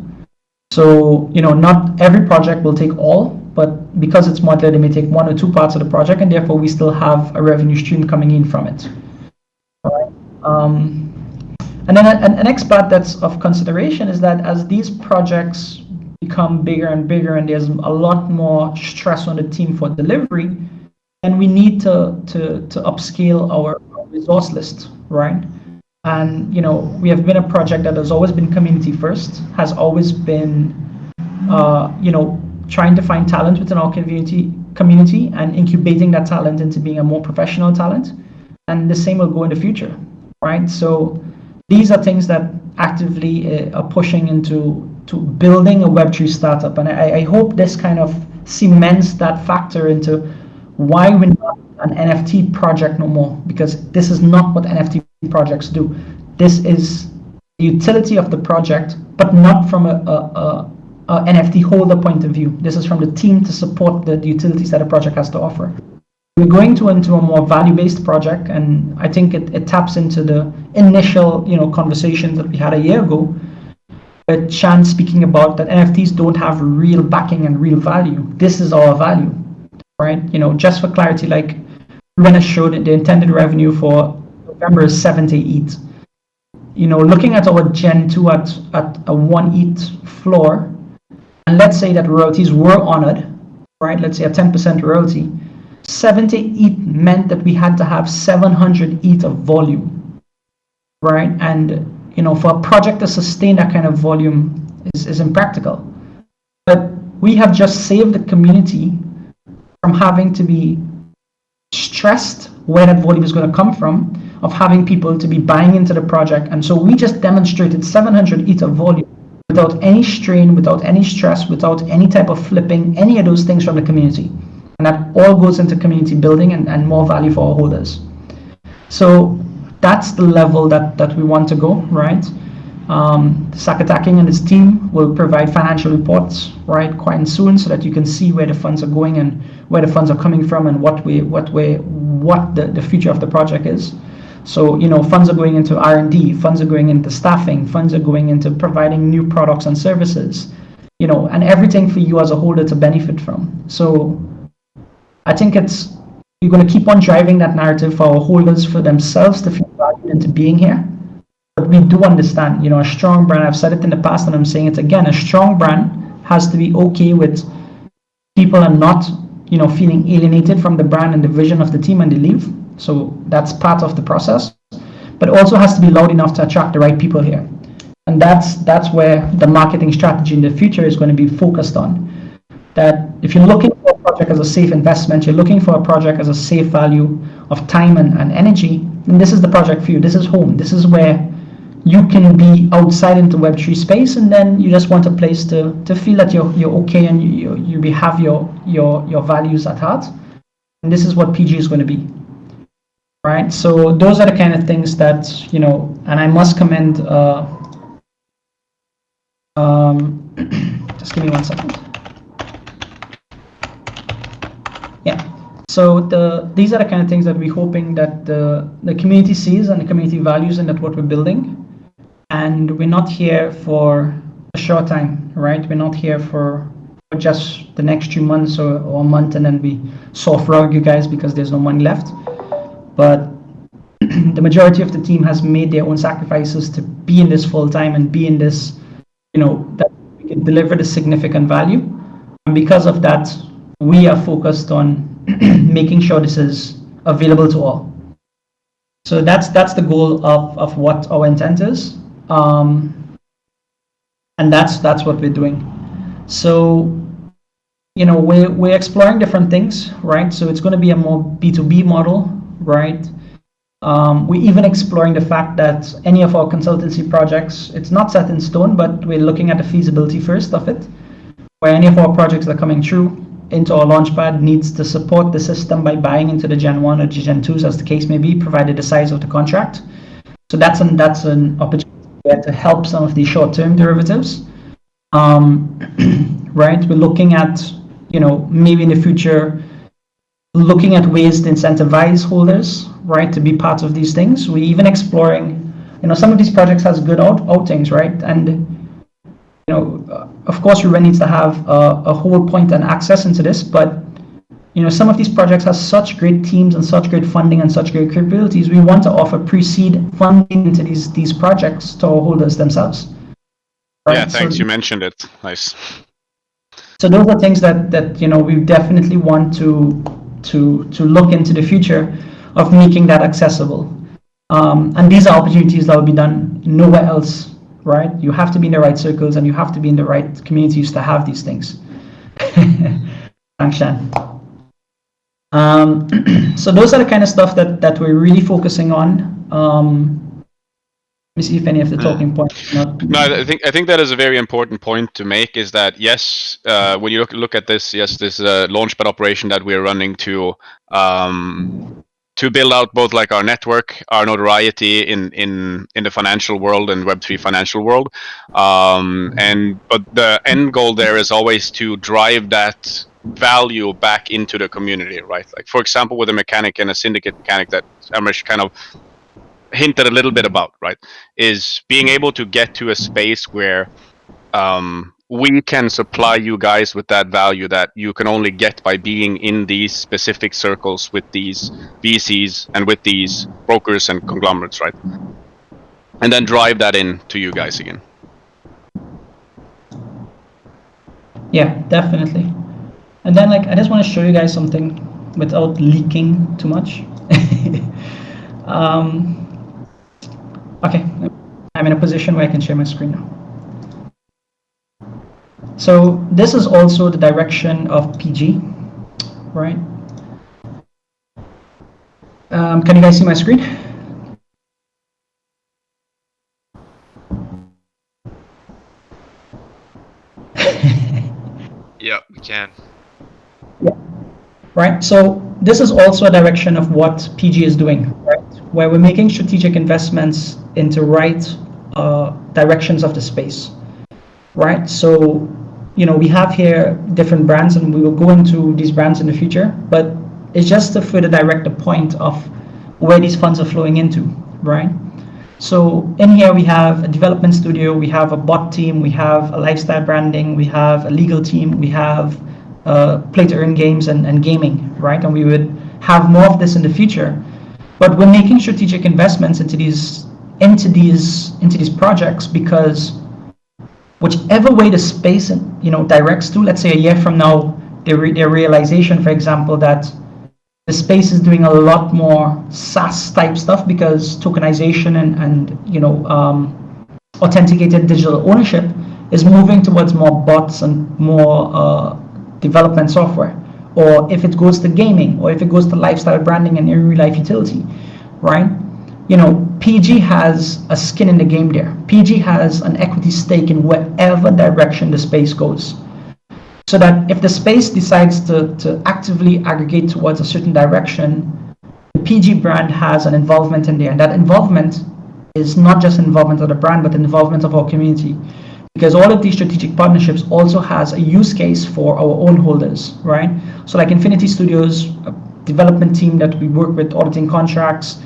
So not every project will take all, but because it's modular, they may take one or two parts of the project, and therefore we still have a revenue stream coming in from it. All right. And then the next part that's of consideration is that as these projects become bigger and bigger and there's a lot more stress on the team for delivery, then we need to upscale our resource list, right? And we have been a project that has always been community first, has always been trying to find talent within our community and incubating that talent into being a more professional talent. And the same will go in the future, right? So these are things that actively are pushing into building a Web3 startup. And I hope this kind of cements that factor into why we're not an NFT project no more, because this is not what NFT projects do. This is the utility of the project, but not from a NFT holder point of view. This is from the team to support the utilities that a project has to offer. We're going into a more value-based project, and I think it taps into the initial, conversations that we had a year ago, with Chan speaking about that NFTs don't have real backing and real value. This is our value, right? Just for clarity, like Ruben has showed, the intended revenue for November is 70 ETH. Looking at our Gen 2 at a 1 ETH floor, and let's say that royalties were honored, right? Let's say a 10% royalty. 70 ETH meant that we had to have 700 ETH of volume, right? And for a project to sustain that kind of volume is impractical. But we have just saved the community from having to be stressed where that volume is going to come from, of having people to be buying into the project. And so we just demonstrated 700 ETH of volume without any strain, without any stress, without any type of flipping, any of those things from the community. And that all goes into community building and more value for our holders. So that's the level that we want to go, right? Sakataking and his team will provide financial reports, right, quite soon, so that you can see where the funds are going and where the funds are coming from and what the future of the project is. So, funds are going into R&D, funds are going into staffing, funds are going into providing new products and services, and everything for you as a holder to benefit from. So I think you're going to keep on driving that narrative for our holders, for themselves to feel valued into being here. But we do understand, a strong brand, I've said it in the past and I'm saying it again, a strong brand has to be okay with people are not, feeling alienated from the brand and the vision of the team and they leave. So that's part of the process, but also has to be loud enough to attract the right people here. And that's where the marketing strategy in the future is going to be focused on. That if you're looking for a project as a safe investment, you're looking for a project as a safe value of time and energy, then this is the project for you. This is home. This is where you can be outside into Web3 space, and then you just want a place to feel that you're okay and you have your values at heart. And this is what PG is going to be. Right, so those are the kind of things that, and I must commend, just give me 1 second. Yeah, so these are the kind of things that we're hoping that the community sees and the community values, and that's what we're building. And we're not here for a short time, right? We're not here for just the next 2 months or a month and then we soft rug you guys because there's no money left. But the majority of the team has made their own sacrifices to be in this full time and be in this, that we can deliver the significant value. And because of that, we are focused on making sure this is available to all. So that's the goal of what our intent is. And that's what we're doing. So, we're exploring different things, right? So it's going to be a more B2B model, right? We're even exploring the fact that any of our consultancy projects, it's not set in stone, but we're looking at the feasibility first of it, where any of our projects that are coming through into our launchpad needs to support the system by buying into the Gen 1 or Gen 2s, as the case may be, provided the size of the contract. So that's an opportunity to help some of these short-term derivatives. Right, we're looking at, maybe in the future, looking at ways to incentivize holders, right, to be part of these things. We're even exploring, some of these projects has good outings, right? And, of course, Ruben needs to have a whole point and access into this, but, some of these projects have such great teams and such great funding and such great capabilities. We want to offer pre-seed funding into these projects to our holders themselves. Right? Yeah, thanks. You mentioned it. Nice. So those are things that we definitely want to look into the future of making that accessible. And these are opportunities that will be done nowhere else, right? You have to be in the right circles and you have to be in the right communities to have these things. Thanks, Shan. So those are the kind of stuff that we're really focusing on. Let me see if any of the talking points. No, I think that is a very important point to make. Is that yes, when you look at this, yes, this is a launchpad operation that we're running to build out both like our network, our notoriety in the financial world and Web3 financial world. But the end goal there is always to drive that value back into the community, right? Like for example, with a mechanic and a syndicate mechanic that Amresh kind of hinted a little bit about, right? Is being able to get to a space where we can supply you guys with that value that you can only get by being in these specific circles with these VCs and with these brokers and conglomerates, right? And then drive that in to you guys again. Yeah, definitely. And then like I just want to show you guys something without leaking too much. Okay, I'm in a position where I can share my screen now. So this is also the direction of PG, right? Can you guys see my screen? Yeah, we can. Yeah. Right. So this is also a direction of what PG is doing, right? Where we're making strategic investments into right directions of the space, right? So, you know, we have here different brands, and we will go into these brands in the future, but it's just to further direct the point of where these funds are flowing into, right? So in here we have a development studio, we have a bot team, we have a lifestyle branding, we have a legal team, we have play to earn games and gaming, right? And we would have more of this in the future. But we're making strategic investments into these projects because whichever way the space directs to, let's say a year from now, their realization, for example, that the space is doing a lot more SaaS type stuff because tokenization and authenticated digital ownership is moving towards more bots and more development software. Or if it goes to gaming, or if it goes to lifestyle branding and in real life utility, right? PG has a skin in the game there. PG has an equity stake in whatever direction the space goes. So that if the space decides to actively aggregate towards a certain direction, the PG brand has an involvement in there. And that involvement is not just involvement of the brand, but involvement of our community. Because all of these strategic partnerships also has a use case for our own holders, right? So like Infinity Studios, a development team that we work with auditing contracts,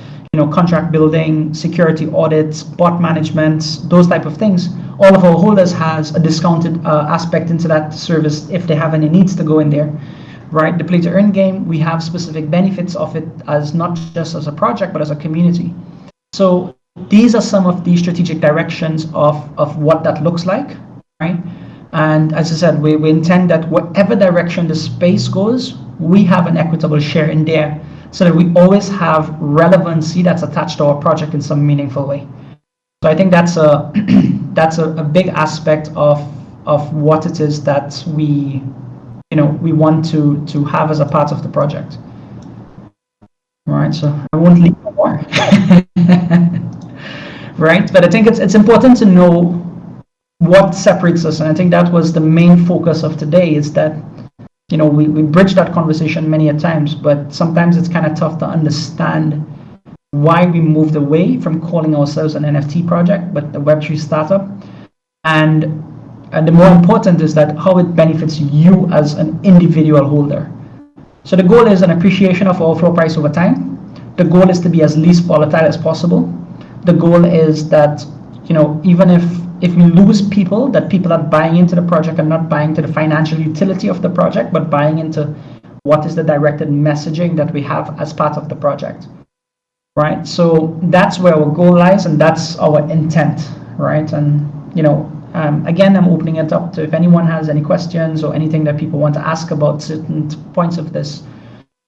contract building, security audits, bot management, those type of things. All of our holders has a discounted aspect into that service if they have any needs to go in there, right? The play to earn game, we have specific benefits of it as not just as a project, but as a community. So these are some of the strategic directions of what that looks like, right? And as I said, we intend that whatever direction the space goes, we have an equitable share in there so that we always have relevancy that's attached to our project in some meaningful way. So I think that's a big aspect of what it is that we want to have as a part of the project. All right, so I won't leave more. Right, but I think it's important to know what separates us, and I think that was the main focus of today, is that we bridged that conversation many a times, but sometimes it's kind of tough to understand why we moved away from calling ourselves an NFT project, but a Web3 startup. And the more important is that how it benefits you as an individual holder. So the goal is an appreciation of our floor price over time. The goal is to be as least volatile as possible. The goal is that, even if we lose people, that people are buying into the project and not buying into the financial utility of the project, but buying into what is the directed messaging that we have as part of the project, right? So that's where our goal lies, and that's our intent, right? And, again, I'm opening it up to if anyone has any questions or anything that people want to ask about certain points of this.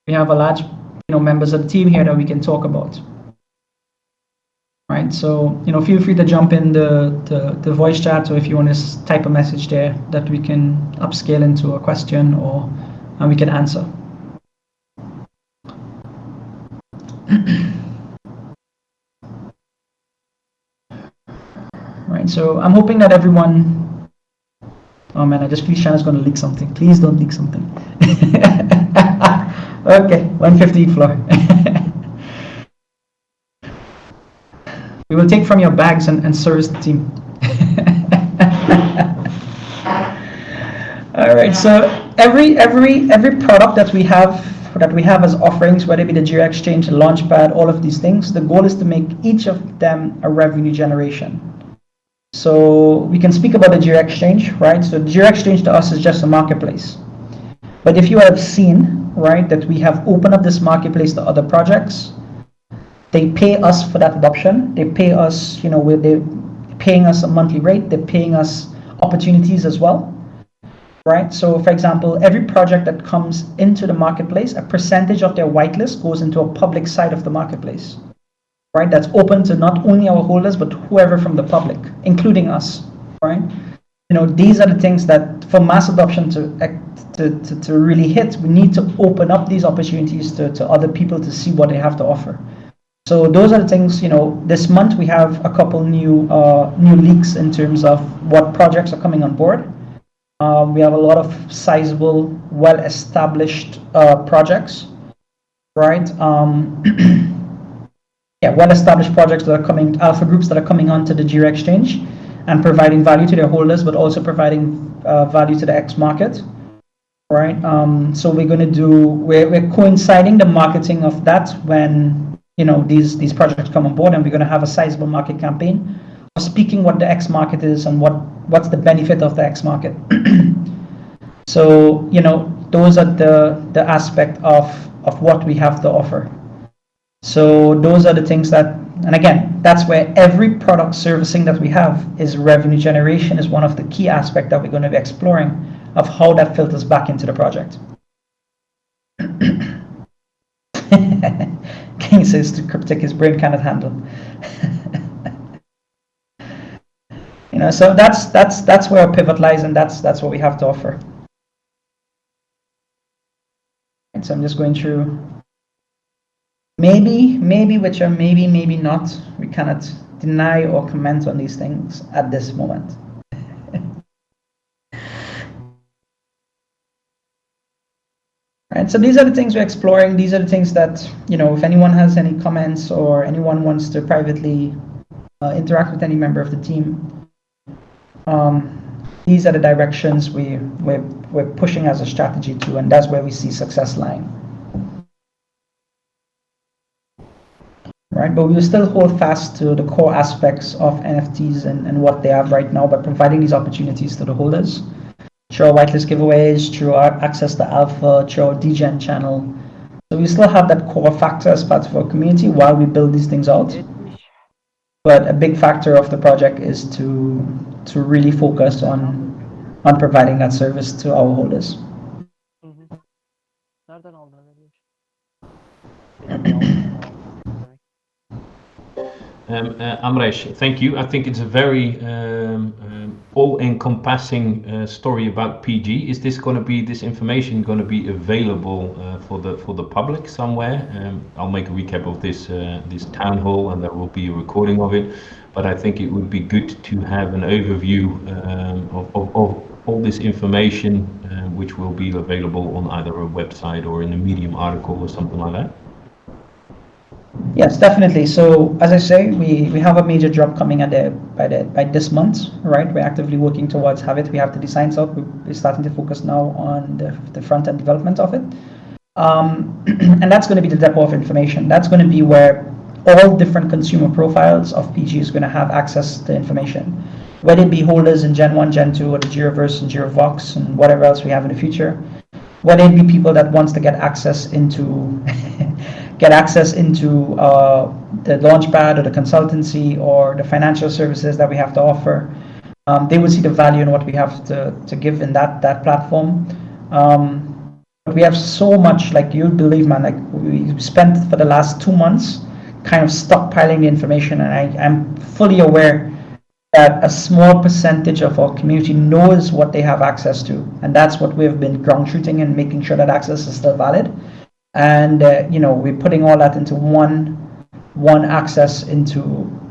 We have a large, members of the team here that we can talk about. right? So feel free to jump in the voice chat, or if you want to type a message there that we can upscale into a question, and we can answer. Right. So I'm hoping that everyone. Oh man, I just feel Shanna's going to leak something. Please don't leak something. Okay, 150 floor. We will take from your bags and service the team. All right. So every product that we have as offerings, whether it be the Jira Exchange, the Launchpad, all of these things, the goal is to make each of them a revenue generation. So we can speak about the Jira Exchange, right? So the Jira Exchange to us is just a marketplace. But if you have seen, right, that we have opened up this marketplace to other projects, they pay us for that adoption. They pay us, they're paying us a monthly rate. They're paying us opportunities as well, right? So for example, every project that comes into the marketplace, a percentage of their whitelist goes into a public side of the marketplace, right? That's open to not only our holders, but whoever from the public, including us, right? These are the things that for mass adoption to really hit, we need to open up these opportunities to other people to see what they have to offer. So those are the things, this month we have a couple new leaks in terms of what projects are coming on board. We have a lot of sizable, well-established projects, right? Well-established projects that are coming, alpha groups that are coming onto the Jira Exchange and providing value to their holders, but also providing value to the X market, right? So we're coinciding the marketing of that when these projects come on board, and we're going to have a sizable market campaign speaking what the X market is and what's the benefit of the X market. So those are the aspect of what we have to offer. So those are the things that, and again, that's where every product servicing that we have is revenue generation is one of the key aspects that we're going to be exploring of how that filters back into the project. King says to cryptic his brain cannot handle. So that's where our pivot lies, and that's what we have to offer. And so I'm just going through. Maybe which are maybe not. We cannot deny or comment on these things at this moment. Right, so these are the things we're exploring. These are the things that, if anyone has any comments or anyone wants to privately interact with any member of the team, these are the directions we're pushing as a strategy to, and that's where we see success lying. Right, but we will still hold fast to the core aspects of NFTs and what they have right now by providing these opportunities to the holders. Through our whitelist giveaways, through our access to alpha, through our DGen channel. So we still have that core factor as part of our community while we build these things out. But a big factor of the project is to really focus on providing that service to our holders. Amresh, thank you. I think it's a very all-encompassing story about PG. Is this information going to be available for the public somewhere? I'll make a recap of this town hall, and there will be a recording of it. But I think it would be good to have an overview of all this information, which will be available on either a website or in a Medium article or something like that. Yes, definitely. So as I say, we have a major drop coming by this month, right? We're actively working towards have it. We have the designs out. We're starting to focus now on the front end development of it. And that's going to be the depot of information. That's going to be where all different consumer profiles of PG is going to have access to information, whether it be holders in Gen 1, Gen 2, or the Jiraverse and JiraVox and whatever else we have in the future, whether it be people that wants to get access into the Launchpad or the consultancy or the financial services that we have to offer. They will see the value in what we have to give in that platform. We have so much, like you'll believe, man, like we spent for the last 2 months kind of stockpiling the information, and I'm fully aware that a small percentage of our community knows what they have access to, and that's what we've been ground shooting and making sure that access is still valid. And we're putting all that into one access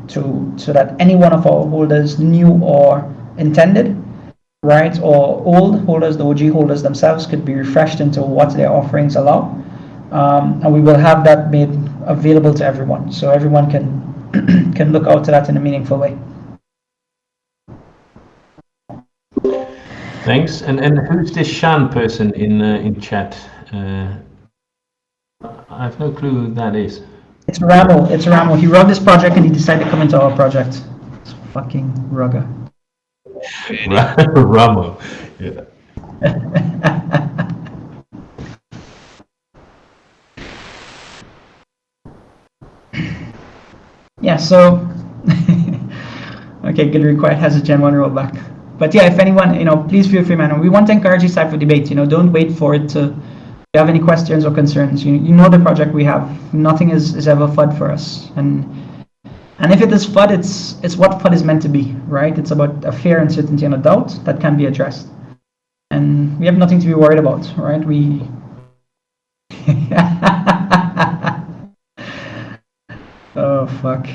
so that any one of our holders, new or intended, right, or old holders, the OG holders themselves, could be refreshed into what their offerings allow, and we will have that made available to everyone, so everyone can look out to that in a meaningful way. Thanks. And who's this Shan person in chat? I have no clue who that is. It's Ramo. He rugged this project and he decided to come into our project. It's fucking rugger. Ramo. Yeah. Yeah, so okay, good required has a Gen 1 rollback. But yeah, if anyone, please feel free, man. We want to encourage this type of debate. Don't wait for it to. If you have any questions or concerns, you know the project we have. Nothing is ever FUD for us, and if it is FUD, it's what FUD is meant to be, right? It's about a fear, uncertainty, and a doubt that can be addressed, and we have nothing to be worried about, right? We. Oh fuck!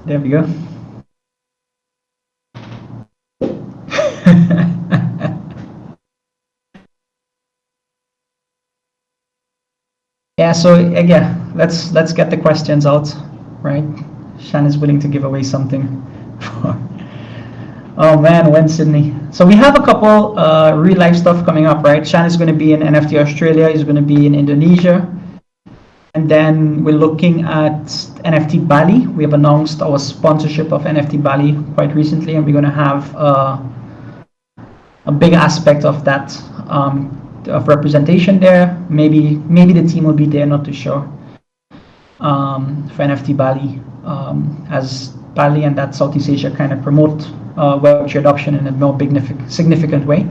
There we go. Yeah, so again, let's get the questions out, right? Shan is willing to give away something. Oh man, when Sydney? So we have a couple real life stuff coming up, right? Shan is going to be in NFT Australia. He's going to be in Indonesia, and then we're looking at NFT Bali. We have announced our sponsorship of NFT Bali quite recently, and we're going to have a big aspect of that. Of representation there. Maybe the team will be there, not too sure. For NFT Bali, as Bali and that Southeast Asia kind of promote Web3 adoption in a more significant way.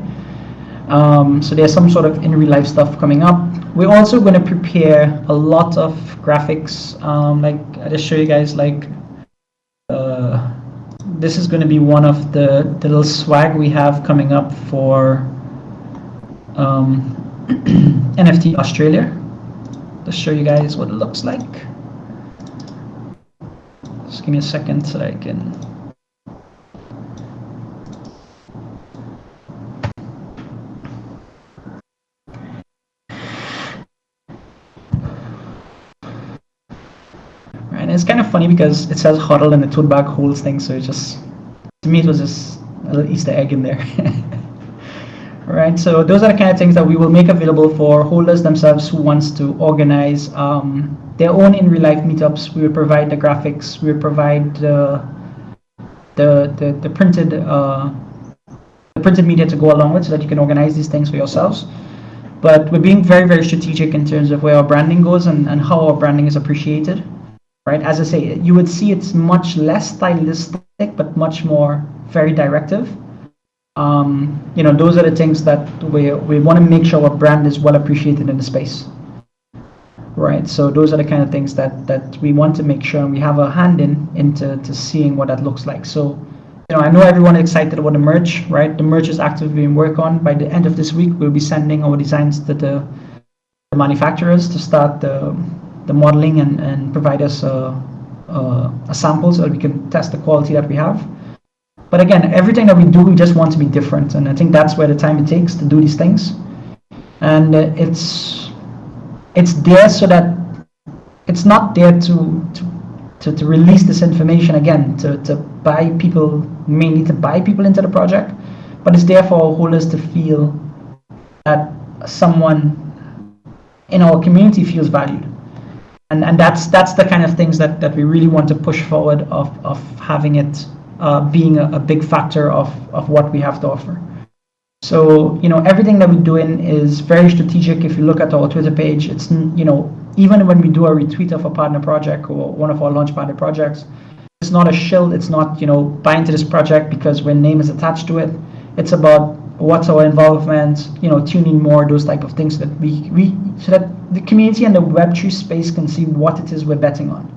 So there's some sort of in real life stuff coming up. We're also going to prepare a lot of graphics. Like I'll just show you guys. Like this is going to be one of the little swag we have coming up for. NFT Australia. Let's show you guys what it looks like. Just give me a second so I can. Right, and it's kind of funny because it says huddle and the tote bag holds things, so it just, to me, it was just a little Easter egg in there. Right, so those are the kind of things that we will make available for holders themselves who wants to organize their own in real life meetups. We will provide the graphics. We will provide the printed media to go along with, so that you can organize these things for yourselves. But we're being very, very strategic in terms of where our branding goes and how our branding is appreciated. Right, as I say, you would see it's much less stylistic, but much more very directive. Those are the things that we want to make sure our brand is well appreciated in the space, right? So those are the kind of things that we want to make sure, and we have a hand into seeing what that looks like. So, I know everyone is excited about the merch, right? The merch is actively being worked on. By the end of this week, we'll be sending our designs to the manufacturers to start the modeling and provide us a sample so that we can test the quality that we have. But again, everything that we do, we just want to be different, and I think that's where the time it takes to do these things. And it's there so that it's not there to release this information again, to buy people, mainly to buy people into the project, but it's there for our holders to feel that someone in our community feels valued. And that's the kind of things that we really want to push forward of having it being a big factor of what we have to offer. So, everything that we're doing is very strategic. If you look at our Twitter page, it's, even when we do a retweet of a partner project or one of our launch partner projects, it's not a shill. It's not, buy into this project because when name is attached to it. It's about what's our involvement, tuning more, those type of things that we so that the community and the Web3 space can see what it is we're betting on.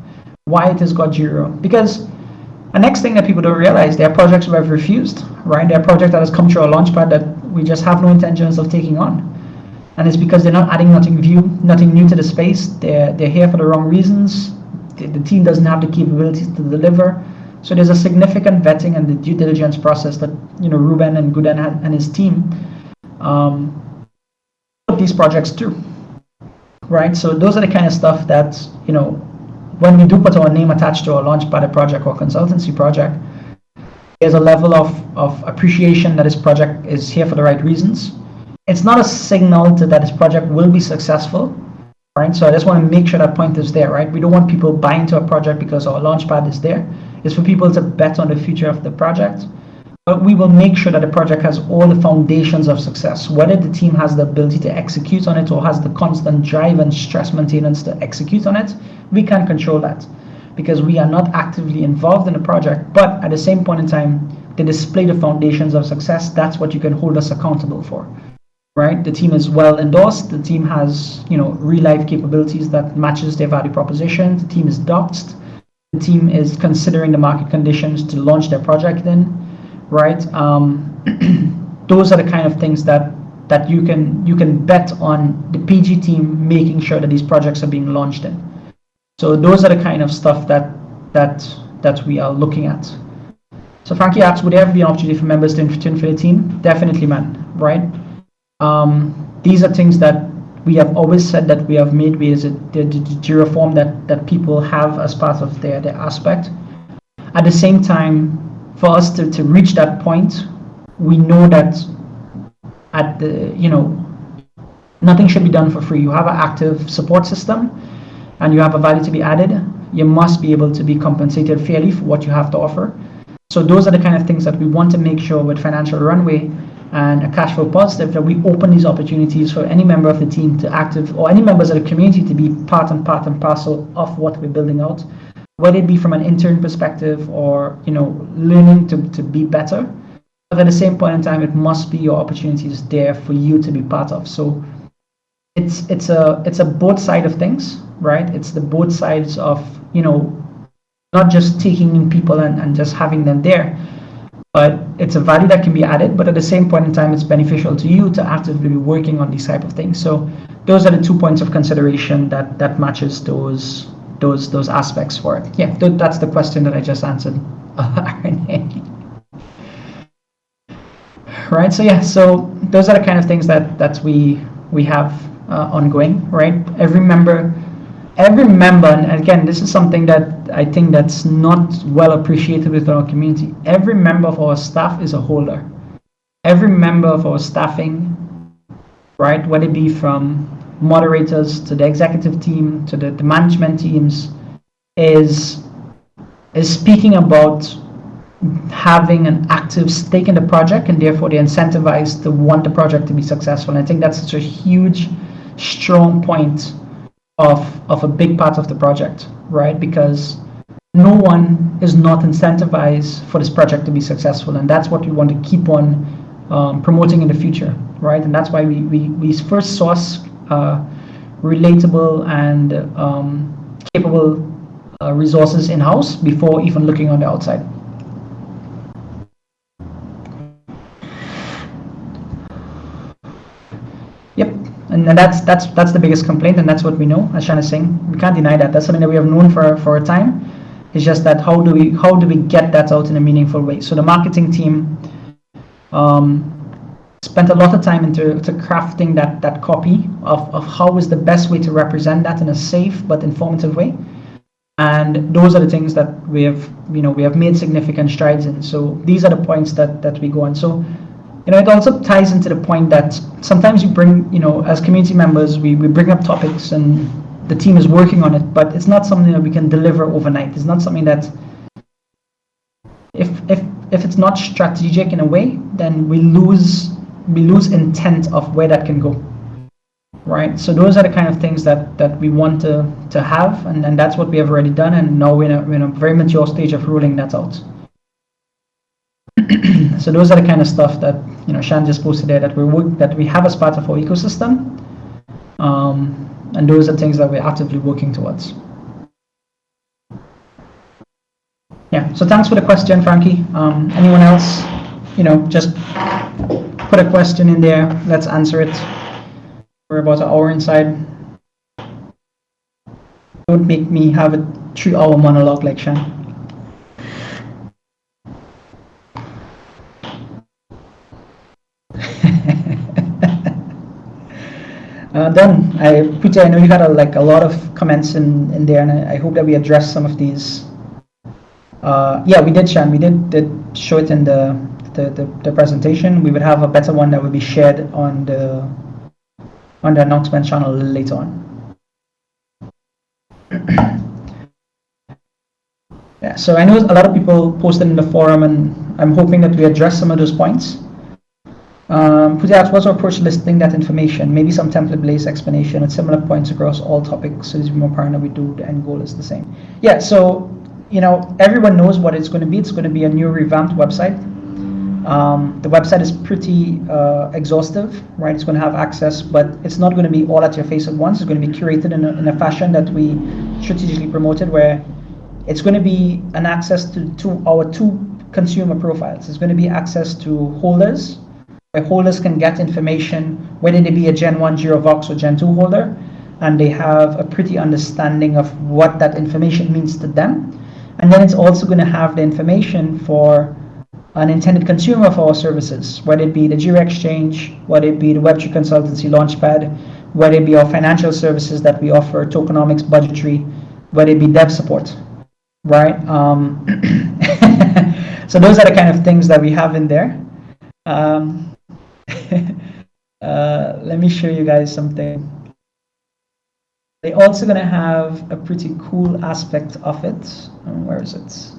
Why it has got 0? Because the next thing that people don't realize, there are projects we have refused, right? There are projects that has come through our launchpad that we just have no intentions of taking on. And it's because they're not adding nothing new to the space. They're here for the wrong reasons. The team doesn't have the capabilities to deliver. So there's a significant vetting and the due diligence process that Ruben and Guden and his team put these projects through, right? So those are the kind of stuff that when we do put our name attached to a launchpad project or consultancy project, there's a level of appreciation that this project is here for the right reasons. It's not a signal that this project will be successful, right? So I just want to make sure that point is there, right? We don't want people buying into a project because our launchpad is there. It's for people to bet on the future of the project. But we will make sure that the project has all the foundations of success. Whether the team has the ability to execute on it or has the constant drive and stress maintenance to execute on it, we can't control that because we are not actively involved in the project. But at the same point in time, they display the foundations of success. That's what you can hold us accountable for, right? The team is well endorsed. The team has, real life capabilities that matches their value proposition. The team is doxed. The team is considering the market conditions to launch their project in, right? Those are the kind of things that you can bet on the PG team making sure that these projects are being launched in. So those are the kind of stuff that we are looking at. So Frankie asks, would there ever be an opportunity for members to infiltrate the team? Definitely, man, right? These are things that we have always said that we have made ways the Jira form that people have as part of their aspect. At the same time, for us to reach that point, we know that at the nothing should be done for free. You have an active support system and you have a value to be added. You must be able to be compensated fairly for what you have to offer. So those are the kind of things that we want to make sure with financial runway and a cash flow positive, that we open these opportunities for any member of the team to active, or any members of the community to be part and parcel of what we're building out, whether it be from an intern perspective or learning to be better. But at the same point in time, it must be your opportunities there for you to be part of. So it's a both side of things, right? It's the both sides of not just taking in people and just having them there, but it's a value that can be added, but at the same point in time, it's beneficial to you to actively be working on these type of things. So those are the 2 points of consideration that matches those aspects for it. Yeah, that's the question that I just answered. Right, so yeah, so those are the kind of things that we have ongoing, right? Every member, and again, this is something that I think that's not well appreciated within our community. Every member of our staff is a holder. Every member of our staffing, right, whether it be from moderators to the executive team to the management teams, is speaking about having an active stake in the project, and therefore they're incentivized to want the project to be successful. And I think that's such a huge, strong point of a big part of the project, right? Because no one is not incentivized for this project to be successful, and that's what we want to keep on promoting in the future, right? And that's why we first source relatable and capable resources in-house before even looking on the outside. Yep, and that's the biggest complaint, and that's what we know. As Shan is saying, we can't deny that. That's something that we have known for a time. It's just that how do we get that out in a meaningful way? So the marketing team spent a lot of time into crafting that copy of how is the best way to represent that in a safe but informative way. And those are the things that we have made significant strides in. So these are the points that we go on. So it also ties into the point that sometimes you bring, as community members, we bring up topics and the team is working on it, but it's not something that we can deliver overnight. It's not something that, if it's not strategic in a way, then we lose intent of where that can go, right? So those are the kind of things that we want to have, and that's what we have already done, and now we're in a very mature stage of rolling that out. So those are the kind of stuff that Shan just posted there that we have as part of our ecosystem, and those are things that we're actively working towards. Yeah. So thanks for the question, Frankie. Anyone else? Just put a question in there. Let's answer it. We're about an hour inside. Don't make me have a 3-hour monologue like Shan. Done. Pooja, I know you got a lot of comments in there, and I hope that we address some of these. Yeah, we did, Shan. We did show it in the presentation. We would have a better one that would be shared on the announcement channel later on. Yeah, so I know a lot of people posted in the forum, and I'm hoping that we address some of those points. Pooja, what's our approach to listing that information? Maybe some template-based explanation at similar points across all topics, so as more partner we do, the end goal is the same. Yeah, so everyone knows what it's going to be. It's going to be a new revamped website. The website is pretty exhaustive, right? It's going to have access, but it's not going to be all at your face at once. It's going to be curated in a fashion that we strategically promoted, where it's going to be an access to our 2 consumer profiles. It's going to be access to holders, where holders can get information, whether they be a Gen 1 GeoVox or Gen 2 holder, and they have a pretty understanding of what that information means to them. And then it's also going to have the information for an intended consumer of our services, whether it be the Geo Exchange, whether it be the Web3 Consultancy Launchpad, whether it be our financial services that we offer, tokenomics, budgetary, whether it be dev support, right? So those are the kind of things that we have in there. Let me show you guys something. They're also going to have a pretty cool aspect of it. Where is it?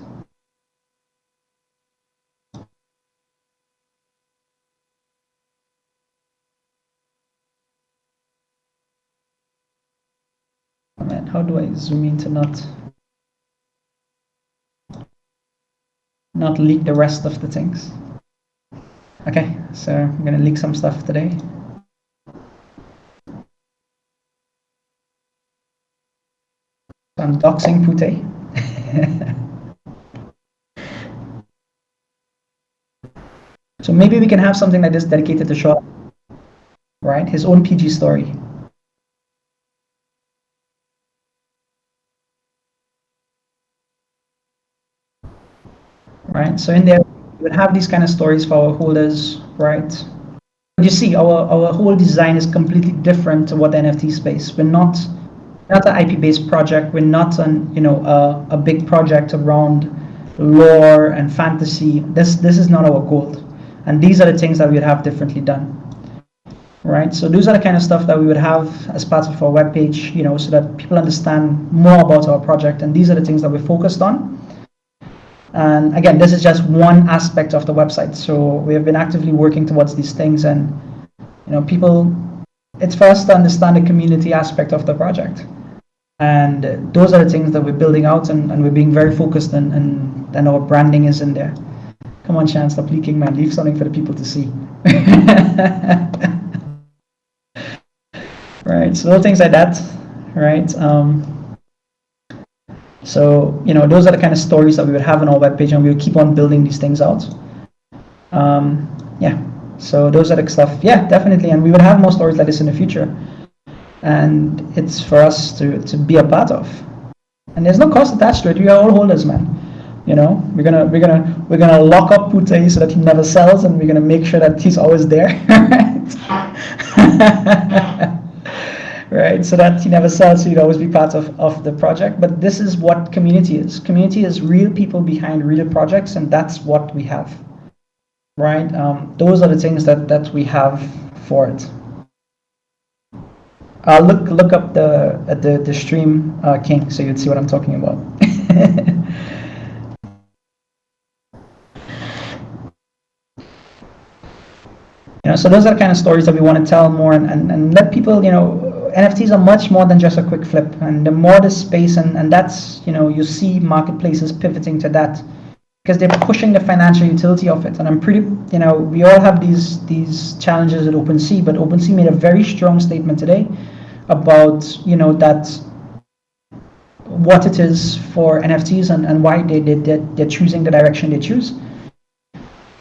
Oh man, how do I zoom in to not leak the rest of the things? Okay, so I'm going to leak some stuff today. So I'm doxing Pute. So maybe we can have something like this dedicated to Shaw, right? His own PG story. Right, so in there, we would have these kind of stories for our holders, right? But you see, our whole design is completely different to what the NFT space. We're not an IP-based project. We're not a big project around lore and fantasy. This is not our goal, and these are the things that we would have differently done, right? So those are the kind of stuff that we would have as part of our webpage, so that people understand more about our project, and these are the things that we're focused on. And again, this is just one aspect of the website. So we have been actively working towards these things, and people, it's for us to understand the community aspect of the project. And those are the things that we're building out, and we're being very focused, and our branding is in there. Come on, Shan, stop leaking, man. Leave something for the people to see. Right, so little things like that, right? So, those are the kind of stories that we would have on our webpage, and we would keep on building these things out. Yeah, so those are the stuff. Yeah, definitely, and we would have more stories like this in the future. And it's for us to be a part of. And there's no cost attached to it. We are all holders, man. We're gonna lock up Pute so that he never sells, and we're gonna make sure that he's always there. Right, so that he never sells, so he'd always be part of the project. But this is what community is. Community is real people behind real projects, and that's what we have, right? Those are the things that we have for it. Look up the stream, King, so you'd see what I'm talking about. So those are the kind of stories that we want to tell more, and let people, NFTs are much more than just a quick flip, and the more the space, and that's, you see marketplaces pivoting to that, because they're pushing the financial utility of it. And I'm pretty, we all have these challenges at OpenSea, but OpenSea made a very strong statement today about, that what it is for NFTs and why they're choosing the direction they choose.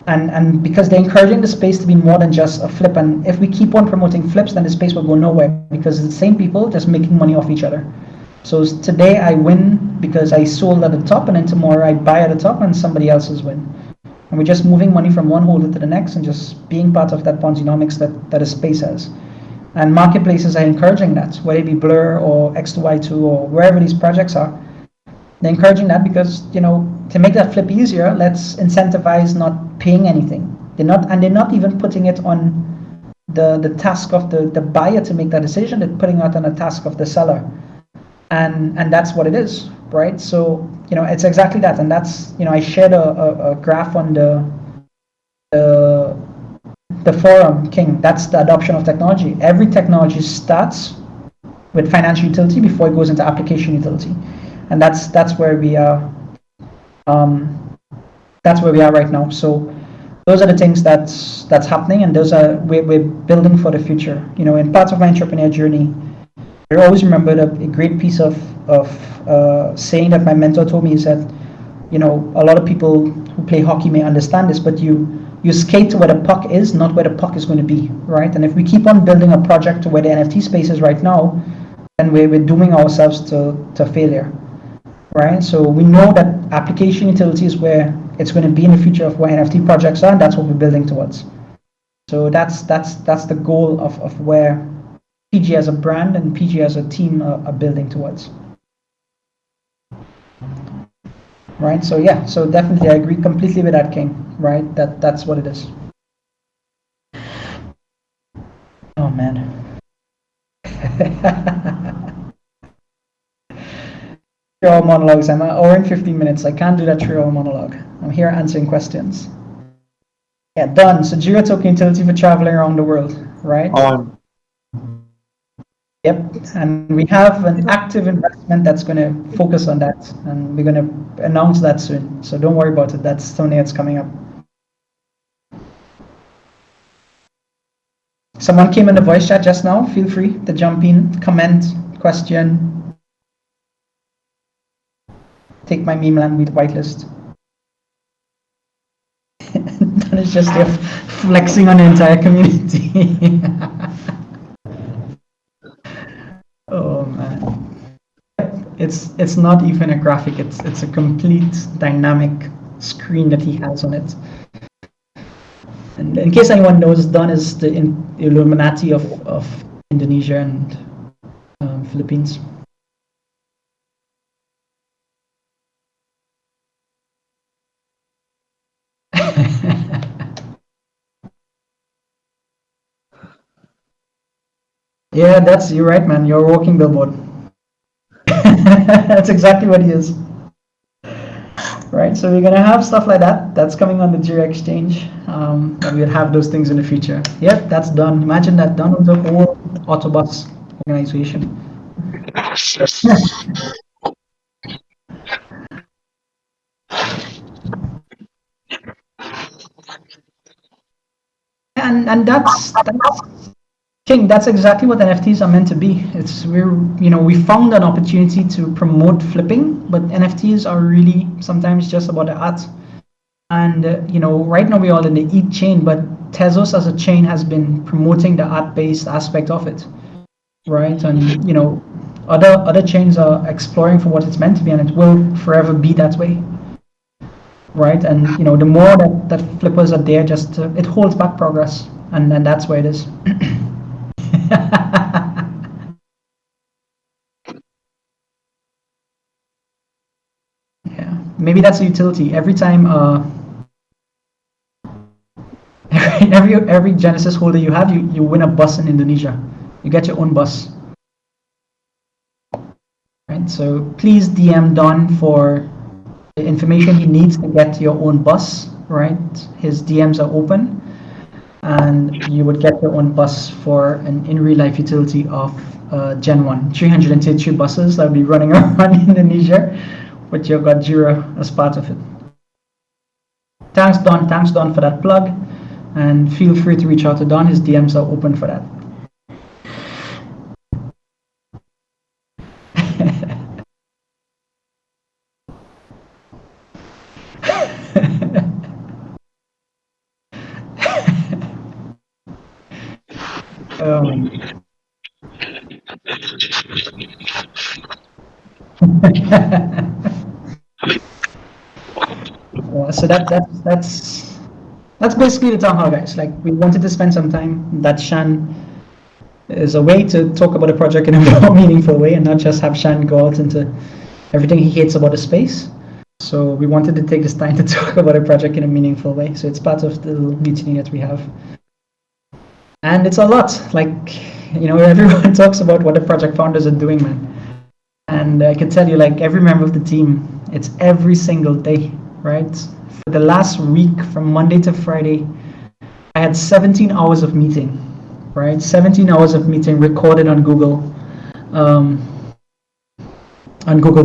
And because they're encouraging the space to be more than just a flip. And if we keep on promoting flips, then the space will go nowhere because it's the same people just making money off each other. So today I win because I sold at the top, and then tomorrow I buy at the top and somebody else's win. And we're just moving money from one holder to the next and just being part of that Ponzinomics that a space has. And marketplaces are encouraging that, whether it be Blur or X2Y2 or wherever these projects are. They're encouraging that because, to make that flip easier, let's incentivize not paying anything. They're not even putting it on the task of the buyer to make that decision. They're putting it on the task of the seller. And that's what it is, right? So, it's exactly that. And that's, I shared a graph on the forum, King. That's the adoption of technology. Every technology starts with financial utility before it goes into application utility. And that's where we are. That's where we are right now. So those are the things that's happening, and those are we're building for the future. In parts of my entrepreneur journey, I always remembered a great piece of saying that my mentor told me is that, a lot of people who play hockey may understand this, but you skate to where the puck is, not where the puck is going to be, right? And if we keep on building a project to where the NFT space is right now, then we're dooming ourselves to failure, right? So we know that application utility is where it's going to be in the future of where NFT projects are, and that's what we're building towards. So that's the goal of where PG as a brand and PG as a team are building towards. Right, so yeah, so definitely I agree completely with that, King, right? That's what it is. Oh man. 3-hour monologues. I'm an hour and 15 minutes. I can't do that 3-hour monologue. I'm here answering questions. Yeah, done. So Jira token utility for traveling around the world, right? Yep, and we have an active investment that's going to focus on that, and we're going to announce that soon. So don't worry about it. That's something that's coming up. Someone came in the voice chat just now. Feel free to jump in, comment, question. Take my meme land with whitelist. That is just there flexing on the entire community. Oh man, it's not even a graphic. It's a complete dynamic screen that he has on it. And in case anyone knows, Don is the Illuminati of Indonesia and Philippines. Yeah, you're right, man. You're a walking billboard. That's exactly what he is. Right, so we're gonna have stuff like that. That's coming on the Jira exchange. And we'll have those things in the future. Yep, that's done. Imagine that done with the whole Autobus organization. and that's King, that's exactly what NFTs are meant to be. We found an opportunity to promote flipping, but NFTs are really sometimes just about the art. And right now we're all in the ETH chain, but Tezos as a chain has been promoting the art-based aspect of it, right? And other chains are exploring for what it's meant to be, and it will forever be that way, right? And the more that flippers are there, just it holds back progress, and that's where it is. Yeah, maybe that's a utility. Every time every Genesis holder you have, you win a bus in Indonesia. You get your own bus. Right, so please DM Don for the information he needs to get your own bus, right? His DMs are open, and you would get your own bus for an in real life utility of Gen 1. 333 buses that will be running around Indonesia, but you've got Jira as part of it. Thanks Don for that plug, and feel free to reach out to Don. His DMs are open for that. Um, so that's basically the town hall, guys. Like, we wanted to spend some time that Shan is a way to talk about a project in a more meaningful way and not just have Shan go out into everything he hates about the space. So we wanted to take this time to talk about a project in a meaningful way. So it's part of the mutiny that we have. And it's a lot. Like, everyone talks about what the project founders are doing, man. And I can tell you, like, every member of the team, it's every single day, right? For the last week, from Monday to Friday, I had 17 hours of meeting, right? 17 hours of meeting recorded on Google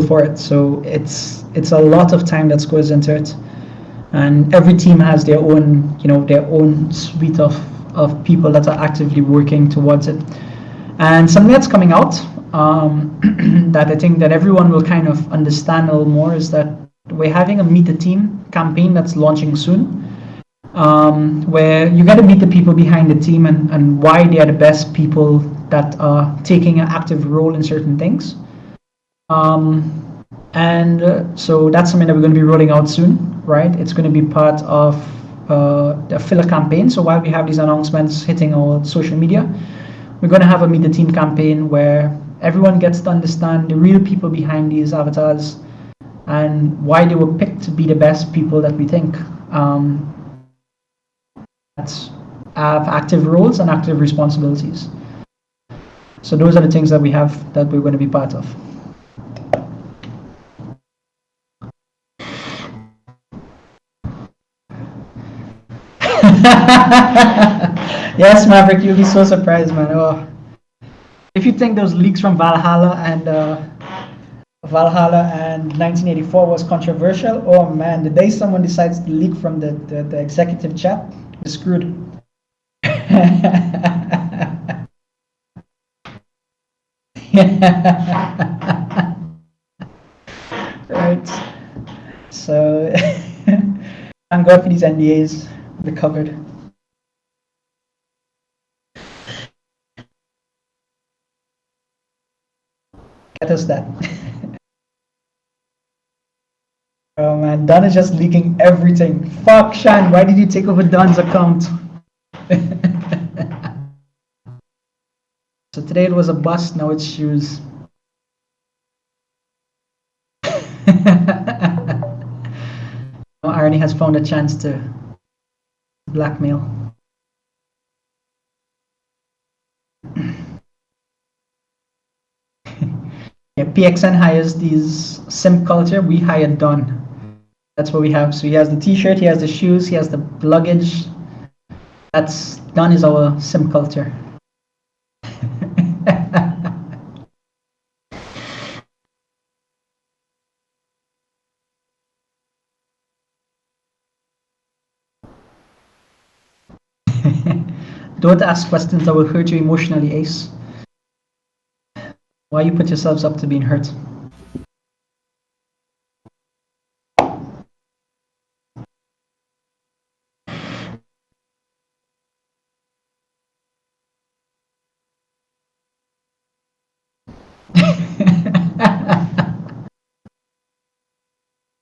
for it. So it's a lot of time that goes into it. And every team has their own, their own suite of people that are actively working towards it. And something that's coming out that I think that everyone will kind of understand a little more is that we're having a Meet the Team campaign that's launching soon, where you got to meet the people behind the team and why they are the best people that are taking an active role in certain things. So that's something that we're going to be rolling out soon, right? It's going to be part of the filler campaign. So while we have these announcements hitting our social media, we're going to have a Meet the Team campaign where everyone gets to understand the real people behind these avatars and why they were picked to be the best people that we think that have active roles and active responsibilities. So those are the things that we have that we're going to be part of. Yes, Maverick, you'll be so surprised, man. Oh. If you think those leaks from Valhalla and 1984 was controversial, oh man, the day someone decides to leak from the executive chat, you're screwed. Right. So thank God for these NDAs. They're covered. Get us that. Oh man, Don is just leaking everything. Fuck, Shan, why did you take over Don's account? So today it was a bust, now it's shoes. Irony has found a chance to blackmail. Yeah, PXN hires these simp culture, we hired Don. That's what we have. So he has the t-shirt, he has the shoes, he has the luggage. That's Don is our simp culture. Don't ask questions that will hurt you emotionally, Ace. Why you put yourselves up to being hurt?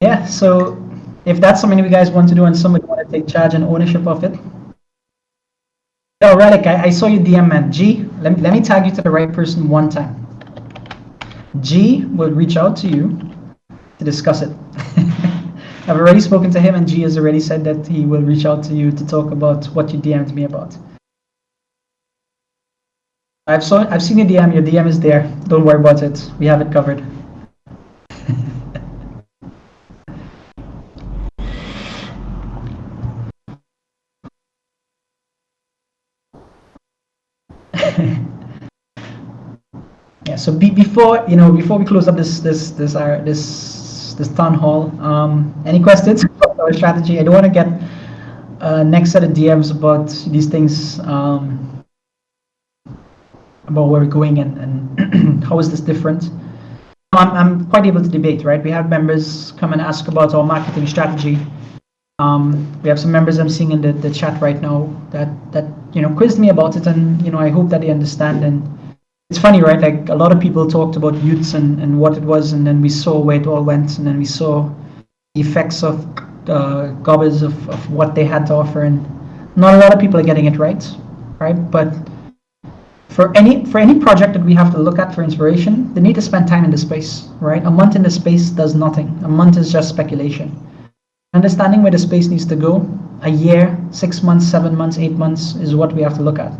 Yeah, so if that's something you guys want to do and somebody want to take charge and ownership of it. Oh, Relic, I saw you DM, man. G, let me tag you to the right person one time. G will reach out to you to discuss it. I've already spoken to him and G has already said that he will reach out to you to talk about what you DM'd me about. I've seen your DM is there. Don't worry about it. We have it covered. Yeah, so before we close up this town hall, any questions about our strategy? I don't want to get next set of DMs about these things, about where we're going and how is this different. I'm quite able to debate, right? We have members come and ask about our marketing strategy. We have some members I'm seeing in the chat right now that quizzed me about it, and I hope that they understand. And it's funny, right? Like a lot of people talked about youths and what it was, and then we saw where it all went, and then we saw the effects of garbage of what they had to offer, and not a lot of people are getting it right? But for any project that we have to look at for inspiration, they need to spend time in the space, right? A month in the space does nothing. A month is just speculation. Understanding where the space needs to go, a year, 6 months, 7 months, 8 months is what we have to look at.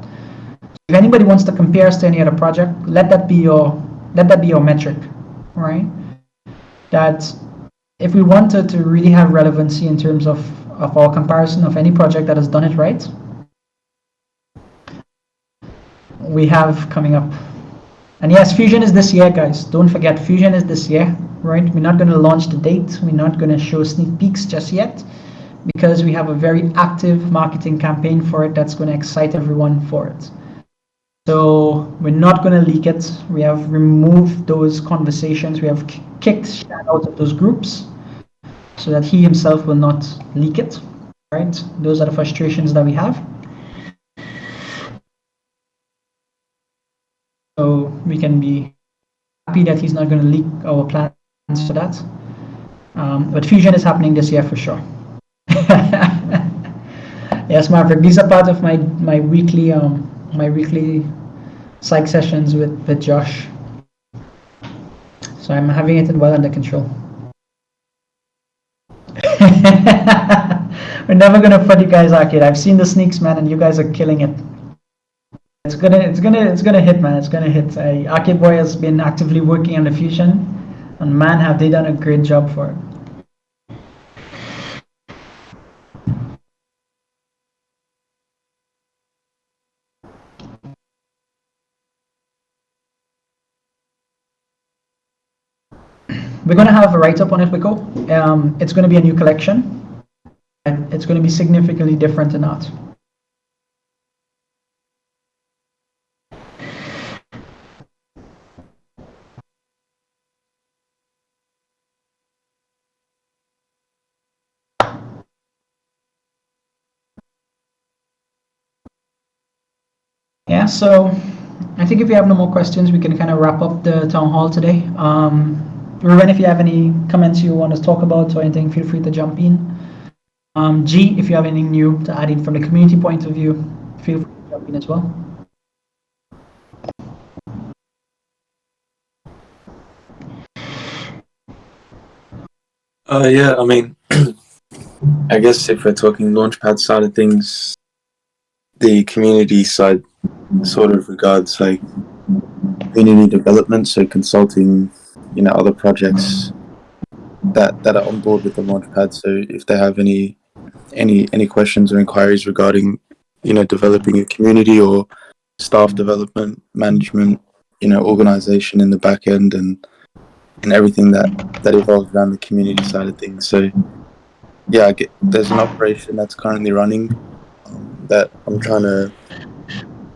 If anybody wants to compare us to any other project, let that be your metric, right? That if we wanted to really have relevancy in terms of our comparison of any project that has done it right, we have coming up. And yes, Fusion is this year, guys. Don't forget, Fusion is this year, right? We're not going to launch the date. We're not going to show sneak peeks just yet, because we have a very active marketing campaign for it that's going to excite everyone for it. So we're not going to leak it. We have removed those conversations. We have kicked Shan out of those groups so that he himself will not leak it, right? Those are the frustrations that we have. So we can be happy that he's not going to leak our plans for that. But Fusion is happening this year for sure. Yes, Maverick, these are part of my weekly psych sessions with Josh. So I'm having it well under control. We're never gonna put you guys arcade. I've seen the sneaks, man, and you guys are killing it. It's gonna hit, man. It's gonna hit. Arcade Boy has been actively working on the Fusion, and man, have they done a great job for it. We're going to have a write-up on it, Wiko. It's going to be a new collection, and it's going to be significantly different in art. Yeah, so I think if you have no more questions, we can kind of wrap up the town hall today. Ruben, if you have any comments you want to talk about or anything, feel free to jump in. G, if you have anything new to add in from the community point of view, feel free to jump in as well. Yeah, I mean, I guess if we're talking Launchpad side of things, the community side sort of regards like community development, so consulting, other projects that are on board with the Launchpad. So if they have any questions or inquiries regarding, developing a community or staff development, management, organization in the back end and everything that evolves around the community side of things. So yeah, there's an operation that's currently running that I'm trying to,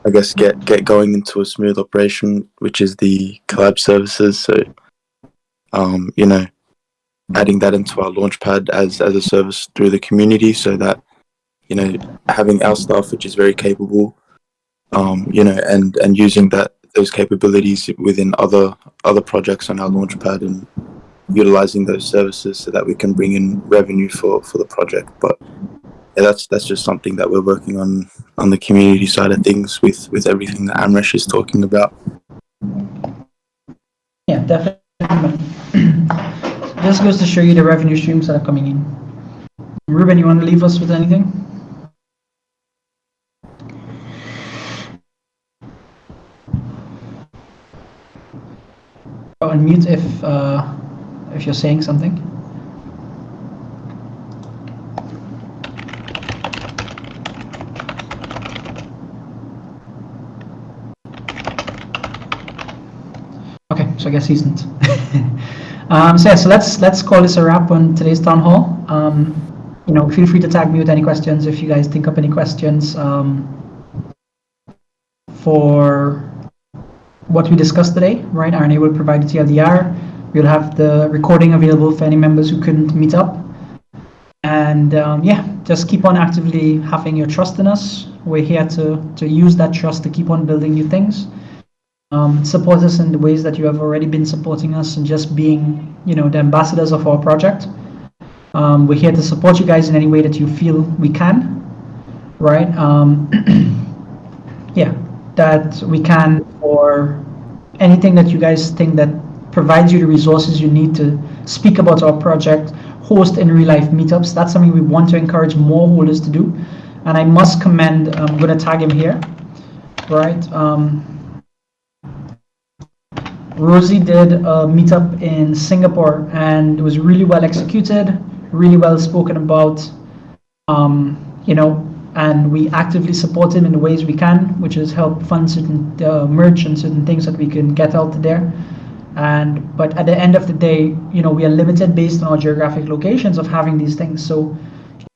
I guess, get going into a smooth operation, which is the collab services. So, adding that into our Launchpad as a service through the community, so that, having our staff, which is very capable, and using those capabilities within other projects on our Launchpad and utilizing those services so that we can bring in revenue for the project. But yeah, that's just something that we're working on the community side of things with everything that Amresh is talking about. Yeah, definitely. This goes to show you the revenue streams that are coming in. Ruben, you want to leave us with anything? Unmute if you're saying something. Okay, so I guess he's not. So let's call this a wrap on today's town hall. Feel free to tag me with any questions if you guys think up any questions for what we discussed today, right? RNA will provide the TLDR. We'll have the recording available for any members who couldn't meet up. And yeah, just keep on actively having your trust in us. We're here to use that trust to keep on building new things. Support us in the ways that you have already been supporting us and just being, the ambassadors of our project. We're here to support you guys in any way that you feel we can, right? Yeah, that we can, or anything that you guys think that provides you the resources you need to speak about our project, host in real life meetups. That's something we want to encourage more holders to do. And I must commend, I'm going to tag him here, right? Rosie did a meetup in Singapore, and it was really well executed, really well spoken about, and we actively support him in the ways we can, which is help fund certain merch and certain things that we can get out there. But at the end of the day, we are limited based on our geographic locations of having these things. So,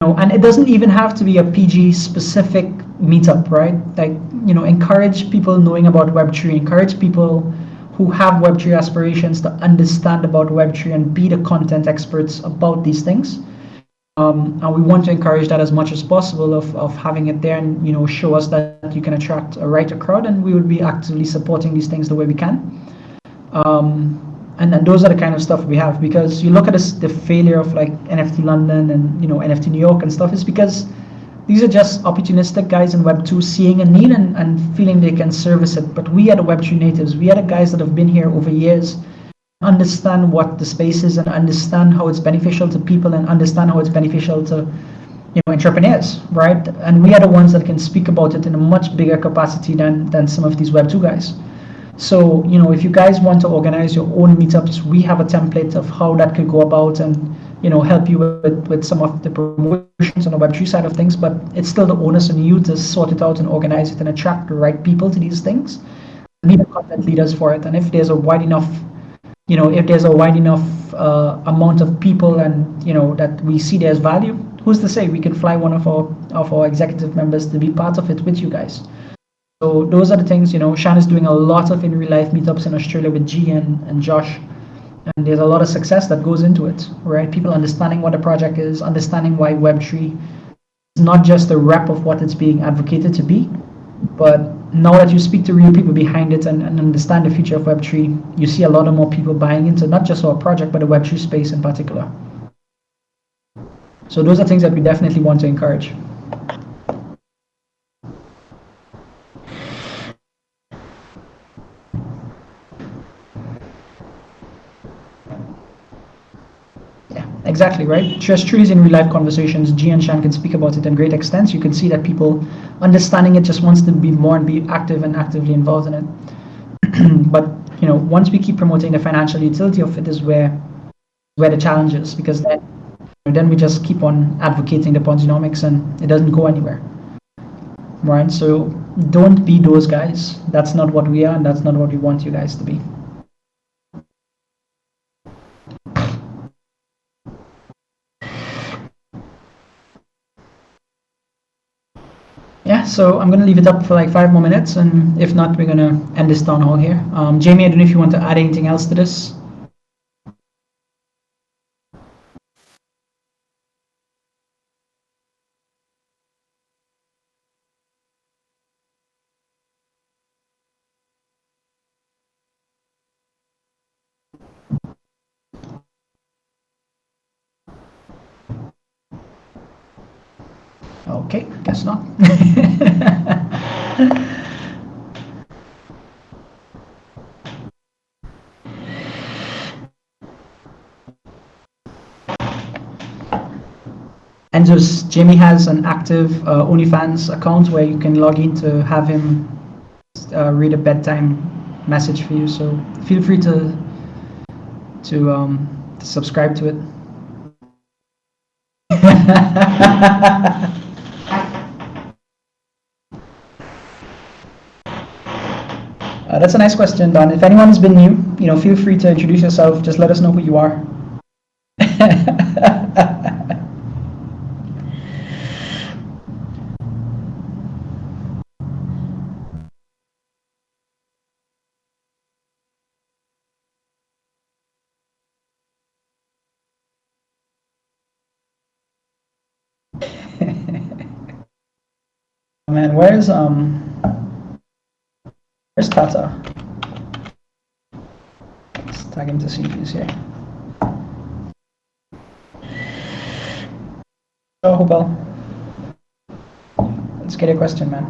and it doesn't even have to be a PG specific meetup, right? Like, encourage people knowing about Web3, encourage people who have Web3 aspirations to understand about Web3 and be the content experts about these things. And we want to encourage that as much as possible of having it there and, show us that you can attract a right crowd, and we would be actively supporting these things the way we can. And those are the kind of stuff we have, because you look at the failure of like NFT London and NFT New York and stuff is because these are just opportunistic guys in Web2 seeing a need and feeling they can service it. But we are the Web3 natives. We are the guys that have been here over years, understand what the space is and understand how it's beneficial to people and understand how it's beneficial to entrepreneurs, right? And we are the ones that can speak about it in a much bigger capacity than some of these Web2 guys. So, if you guys want to organize your own meetups, we have a template of how that could go about and, help you with some of the promotions on the Web3 side of things, but it's still the onus on you to sort it out and organize it and attract the right people to these things. Be the content leaders for it. And if there's a wide enough, amount of people and, that we see there's value, who's to say we could fly one of our executive members to be part of it with you guys. So those are the things, Shan is doing a lot of in real life meetups in Australia with G and Josh. And there's a lot of success that goes into it, right? People understanding what the project is, understanding why Web3 is not just a rep of what it's being advocated to be, but now that you speak to real people behind it and understand the future of Web3, you see a lot of more people buying into not just our project, but the Web3 space in particular. So those are things that we definitely want to encourage. Exactly, right? Just trees in real life conversations. G and Shan can speak about it in great extent. You can see that people understanding it just wants to be more and be active and actively involved in it. But once we keep promoting the financial utility of it is where the challenge is, because then we just keep on advocating the Ponzinomics and it doesn't go anywhere. Right? So don't be those guys. That's not what we are, and that's not what we want you guys to be. Yeah, so I'm going to leave it up for like 5 more minutes, and if not, we're going to end this town hall here. Jamie, I don't know if you want to add anything else to this. Okay, guess not. And just Jamie has an active OnlyFans account where you can log in to have him read a bedtime message for you. So feel free to subscribe to it. That's a nice question, Don. If anyone's been new, feel free to introduce yourself. Just let us know who you are. man, where's Tata? Let's tag him to see if he's here. Oh, Hubel. Let's get a question, man.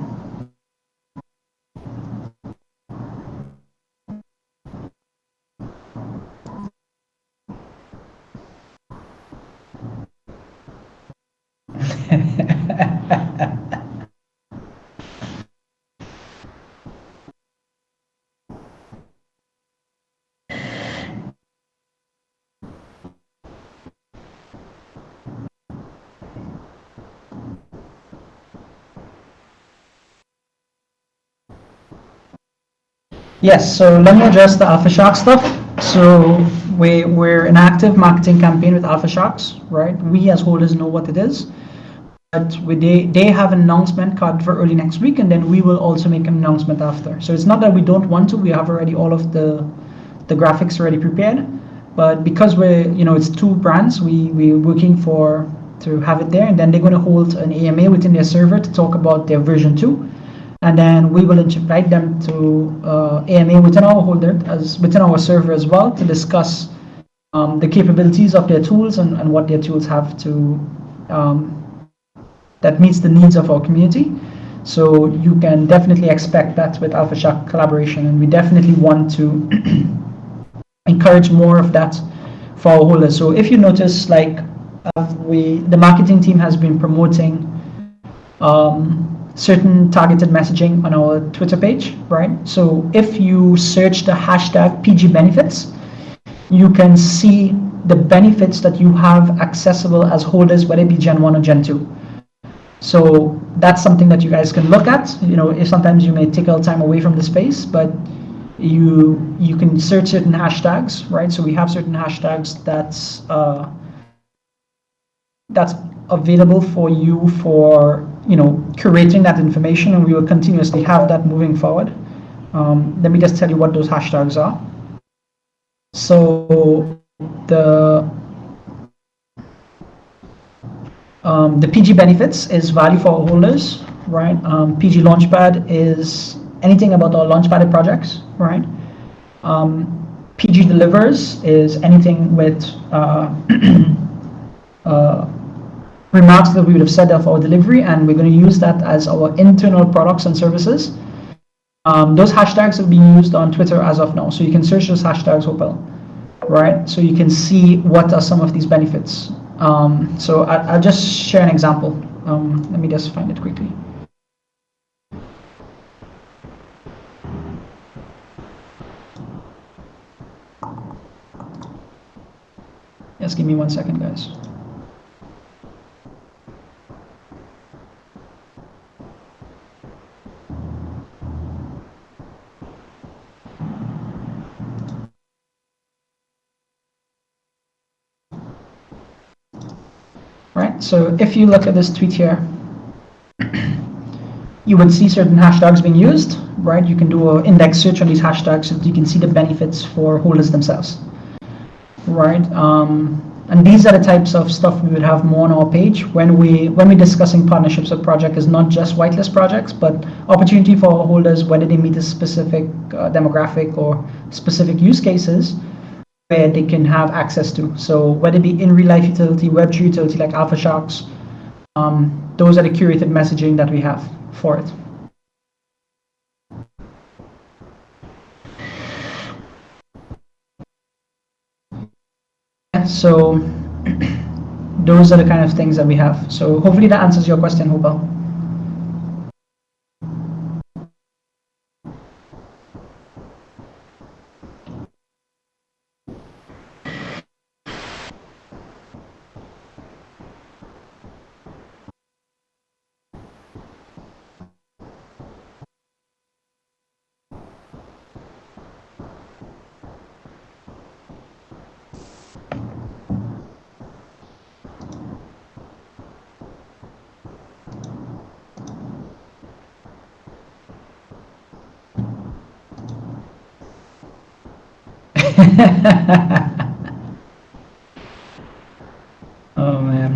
Yes, so let me address the AlphaShock stuff. So we're an active marketing campaign with AlphaShocks, right? We as holders know what it is. But they have an announcement card for early next week, and then we will also make an announcement after. So it's not that we don't want to, we have already all of the graphics already prepared. But because it's two brands, we're working to have it there, and then they're going to hold an AMA within their server to talk about their version 2. And then we will invite them to AMA within our server as well to discuss the capabilities of their tools and what their tools have to that meets the needs of our community. So you can definitely expect that with AlphaShock collaboration, and we definitely want to encourage more of that for our holders. So if you notice, the marketing team has been promoting certain targeted messaging on our Twitter page, right? So if you search the hashtag PG benefits, you can see the benefits that you have accessible as holders, whether it be Gen 1 or Gen 2. So that's something that you guys can look at. If sometimes you may take a little time away from the space, but you can search certain hashtags, right? So we have certain hashtags that's available for you for curating that information, and we will continuously have that moving forward. Let me just tell you what those hashtags are. So the PG benefits is value for our holders, right? PG Launchpad is anything about our Launchpad projects, right? PG delivers is anything with remarks that we would have said of our delivery, and we're going to use that as our internal products and services. Those hashtags are being used on Twitter as of now, so you can search those hashtags, Hopel, right? So you can see what are some of these benefits. So I'll just share an example. Let me just find it quickly. Just give me 1 second, guys. Right, so if you look at this tweet here, you would see certain hashtags being used, right? You can do an index search on these hashtags so that you can see the benefits for holders themselves, right? And these are the types of stuff we would have more on our page when we're discussing partnerships with project is not just whitelist projects, but opportunity for our holders, whether they meet a specific demographic or specific use cases where they can have access to. So whether it be in real life utility, Web3 utility like AlphaShocks, those are the curated messaging that we have for it. So those are the kind of things that we have. So hopefully that answers your question, Hopel. Oh man.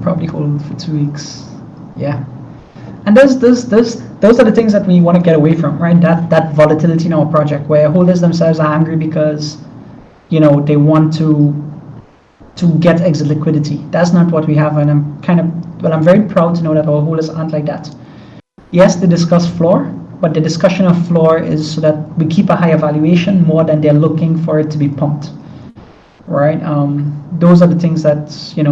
probably hold for 2 weeks. Yeah. And those are the things that we want to get away from, right? That volatility in our project where holders themselves are angry because, they want to get exit liquidity. That's not what we have, and I'm very proud to know that our holders aren't like that. Yes, they discuss floor, but the discussion of floor is so that we keep a higher valuation more than they're looking for it to be pumped, right? Those are the things that,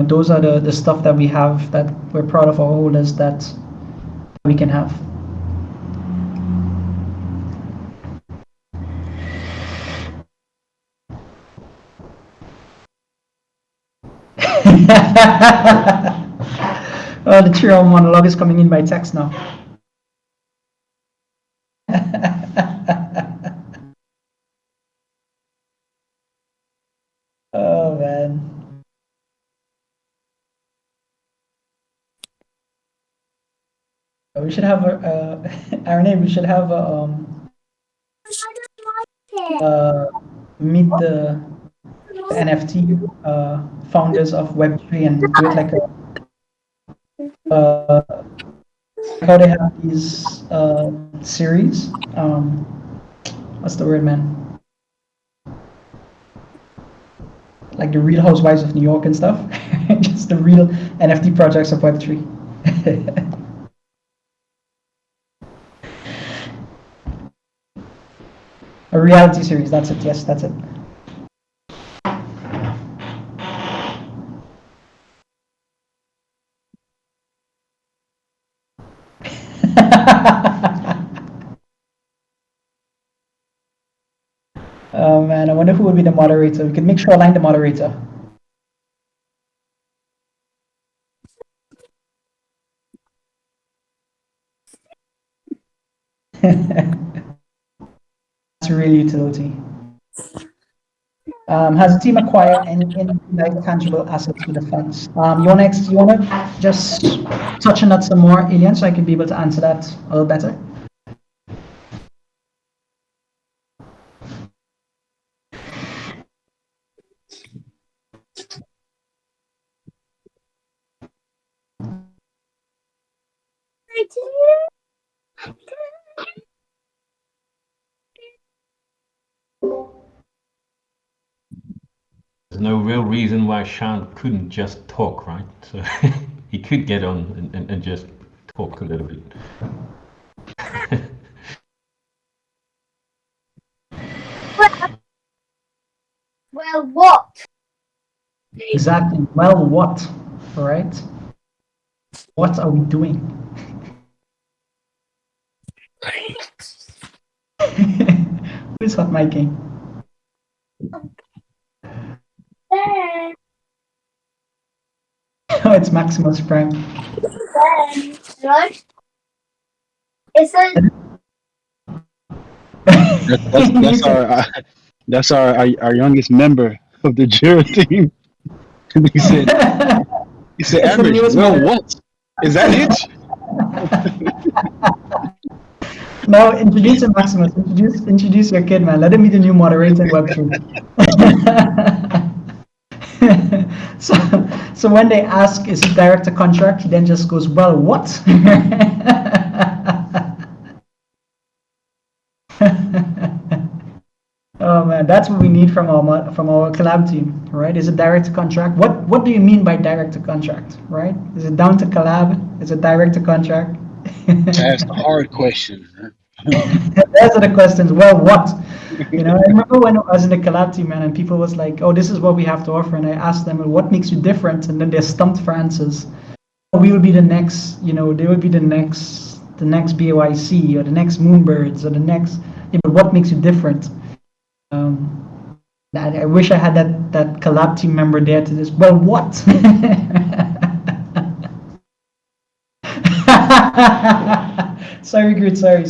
those are the stuff that we have that we're proud of our holders that we can have. Oh, the trio monologue is coming in by text now. Oh man. We should have our name. We should have meet the NFT founders of Web3 and do it like how they have these series. What's the word, man? Like the Real Housewives of New York and stuff. Just the real NFT projects of Web3. A reality series. That's it. Yes, that's it. Oh man, I wonder who would be the moderator. We could make Shoreline the moderator. That's real utility. Has the team acquired any like tangible assets with the funds? You wanna just touch on that some more, Alien, so I can be able to answer that a little better? There's no real reason why Sean couldn't just talk, right? So he could get on and just talk a little bit. Well, what? Exactly. Well, what? All right. What are we doing? Who's hot miking? Ben. Oh, it's Maximus Prime. Ben. Hello? It's a... That's our youngest member of the Jira team. And he said It's the Amresh, newest well moderator. what? Is that it? Now introduce him, Maximus. Introduce your kid, man. Let him be the new moderator in Web3. So when they ask, is it direct to contract, he then just goes, well, what? Oh man, that's what we need from our collab team, right? Is it direct to contract? What do you mean by direct to contract, right? Is it down to collab? Is it direct to contract? That's the hard question. Those are the questions. Well, what? I remember when I was in the collab team, man, and people was like, "Oh, this is what we have to offer," and I asked them, "Well, what makes you different?" And then they're stumped for answers. Oh, we will be the next, they will be the next BOIC or the next Moonbirds or the next. Yeah, but what makes you different? I wish I had that collab team member there to this. Well, what? Sorry, Grit. Sorry.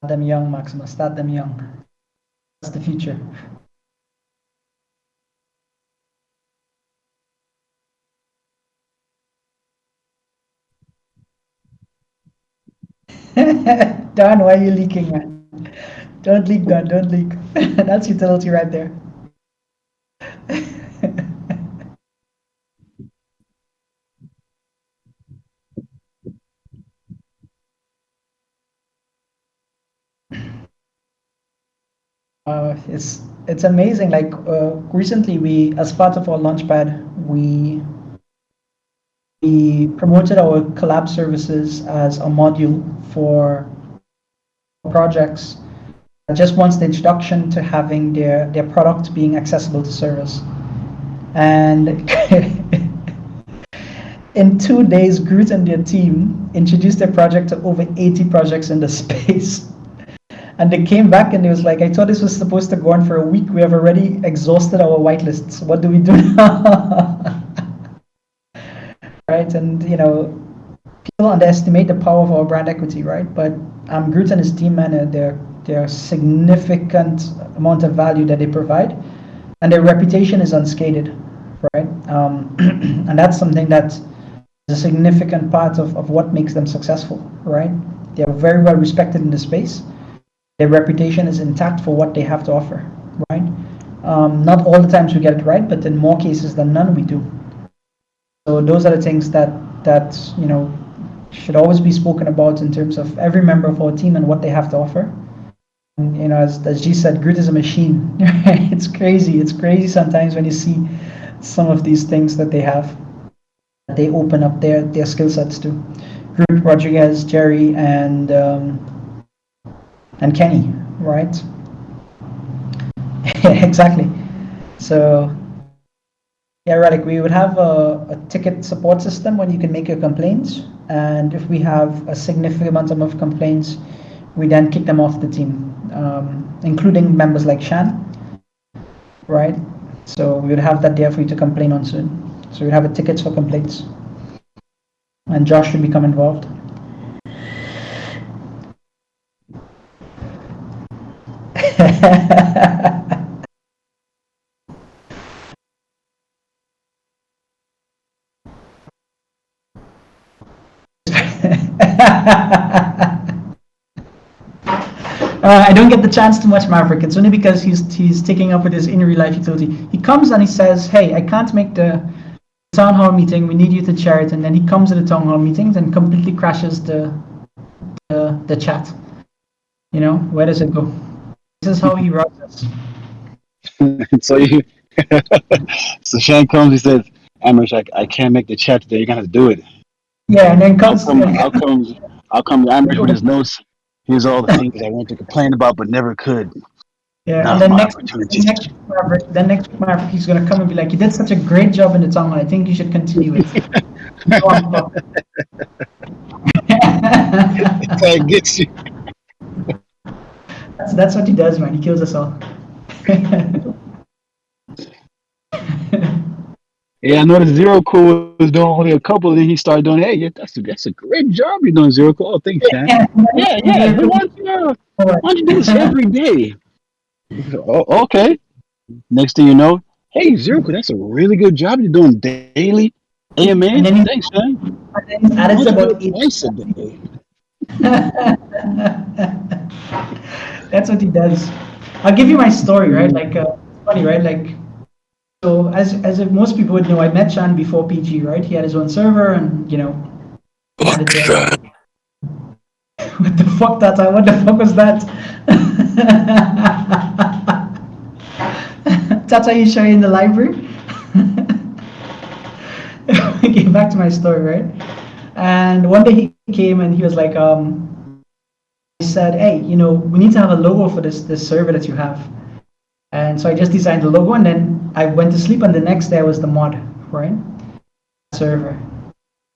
them young, Maximus. Start them young. That's the future. Don, why are you leaking, man? Don't leak, Don. Don't leak. That's utility right there. It's amazing. Like recently, we, as part of our launchpad, we promoted our collab services as a module for projects that just wants the introduction to having their product being accessible to servers. And in 2 days, Groot and their team introduced their project to over 80 projects in the space. And they came back and they was like, I thought this was supposed to go on for a week. We have already exhausted our whitelists. What do we do now? Right? And, you know, people underestimate the power of our brand equity, right? But Groot and his team, man, they're a significant amount of value that they provide. And their reputation is unscathed, right? And that's something that is a significant part of what makes them successful, right? They're very well respected in the space. Their reputation is intact for what they have to offer, right? Not all the times we get it right, but in more cases than none, we do. So those are the things that you know should always be spoken about in terms of every member of our team and what they have to offer. And, you know, as G said, Groot is a machine. It's crazy. It's crazy sometimes when you see some of these things that they have. They open up their skill sets to. Groot, Rodriguez, Jerry, and Kenny, right? Exactly. So, yeah, Radek, we would have a ticket support system when you can make your complaints, and if we have a significant amount of complaints, we then kick them off the team, including members like Shan, right? So we would have that there for you to complain on soon. So we have a tickets for complaints, and Josh should become involved. I don't get the chance to much Maverick. It's only because he's taking up with his in real life utility. He comes and he says, "Hey, I can't make the town hall meeting. We need you to chair it." And then he comes to the town hall meetings and completely crashes the chat. You know, where does it go? This is how he runs us. So so Shane comes. He says, "Amresh, I can't make the chat today. You're gonna have to do it." Yeah, and then comes. I'll come to Amresh with his notes. Here's all the things I want to complain about but never could. Yeah, Now's and then my next opportunity. next week, Maverick, he's going to come and be like, "You did such a great job in the town. I think you should continue it." That gets you. That's what he does, man. He kills us all. Yeah, I noticed Zero Cool was doing only a couple, then he started doing, hey, yeah, that's a great job you're doing, Zero Cool. Oh, thanks, Shan. Yeah. Why don't you do this every day? Oh, okay. Next thing you know, hey, Zero Cool, that's a really good job you're doing daily. AMA, thanks, Shan. And it's about twice a day. That's what he does. I'll give you my story, right? Like, funny, right? Like, so as most people would know, I met Shan before PG, right? He had his own server, and you know, what the fuck that? What the fuck was that? That's how you show you in the library. Okay, back to my story, right? And one day he came and he was like, he said, "Hey, you know, we need to have a logo for this server that you have." And so I just designed the logo, and then I went to sleep, and the next day I was the mod, right? Server.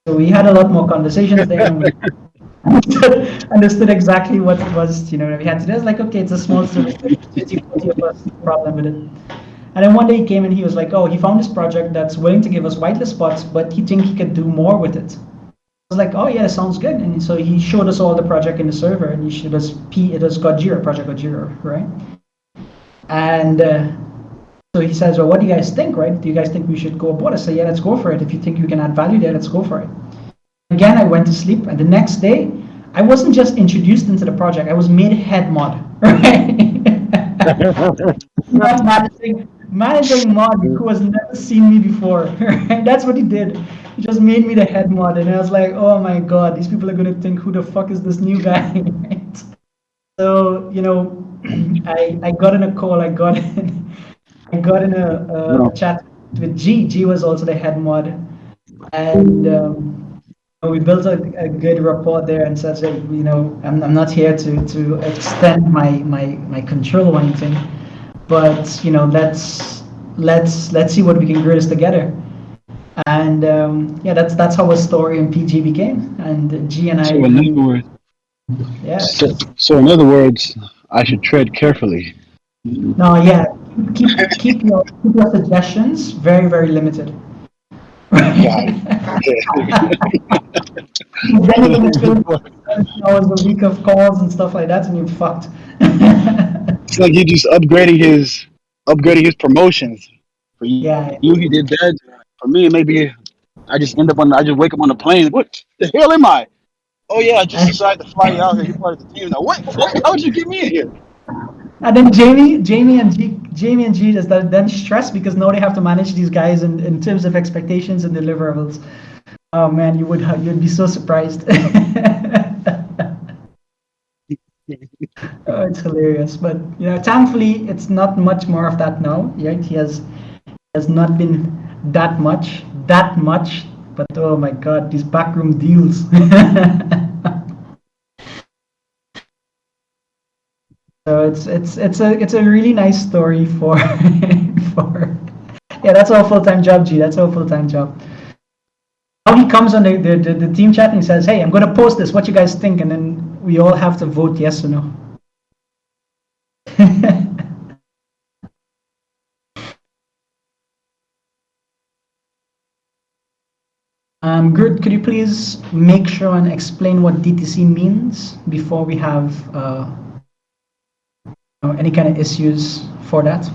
So we had a lot more conversations there, and we understood exactly what it was, you know, we had to do. I was like, okay, it's a small service, 50, 40 of us, no problem with it. And then one day he came and he was like, oh, he found this project that's willing to give us whitelist spots, but he think he could do more with it. I was like, oh yeah, that sounds good. And so he showed us all the project in the server, and he showed us it has Gojira, Project Gojira, right? And so he says, well, what do you guys think, right? Do you guys think we should go aboard? I said, yeah, let's go for it. If you think you can add value there, let's go for it. Again, I went to sleep, and the next day, I wasn't just introduced into the project, I was made head mod, right? Not managing mod who has never seen me before, right? That's what he did. He just made me the head mod, and I was like, oh my god, these people are going to think, who the fuck is this new guy, right? So, I got in a call, I got in a chat with G. G was also the head mod, and we built a good rapport there, and said, I'm not here to extend my control or anything, but let's see what we can grow this together. And that's how a story in PG became, and G and I. So in other words, yeah. So in other words, I should tread carefully. No, yeah, keep your suggestions very, very limited. Got it. Hours a week of calls and stuff like that, and you're fucked. It's like you just upgrading his promotions. For you, Yeah. he did that. For me, maybe I just wake up on the plane. What the hell am I? Oh yeah, I just decided to fly you out here. You're part of the team now. What? How did you get me in here? And then Jamie and G is then stressed because now they have to manage these guys in terms of expectations and deliverables. Oh man, you'd be so surprised. Oh, it's hilarious, but thankfully it's not much more of that now. Right? He has not been that much, but oh my god, these backroom deals. So it's a really nice story for that's our full-time job, G. That's our full-time job. Now he comes on the team chat and he says, hey, I'm going to post this. What you guys think? And then we all have to vote yes or no. Gert, could you please make sure and explain what DTC means before we have any kind of issues for that?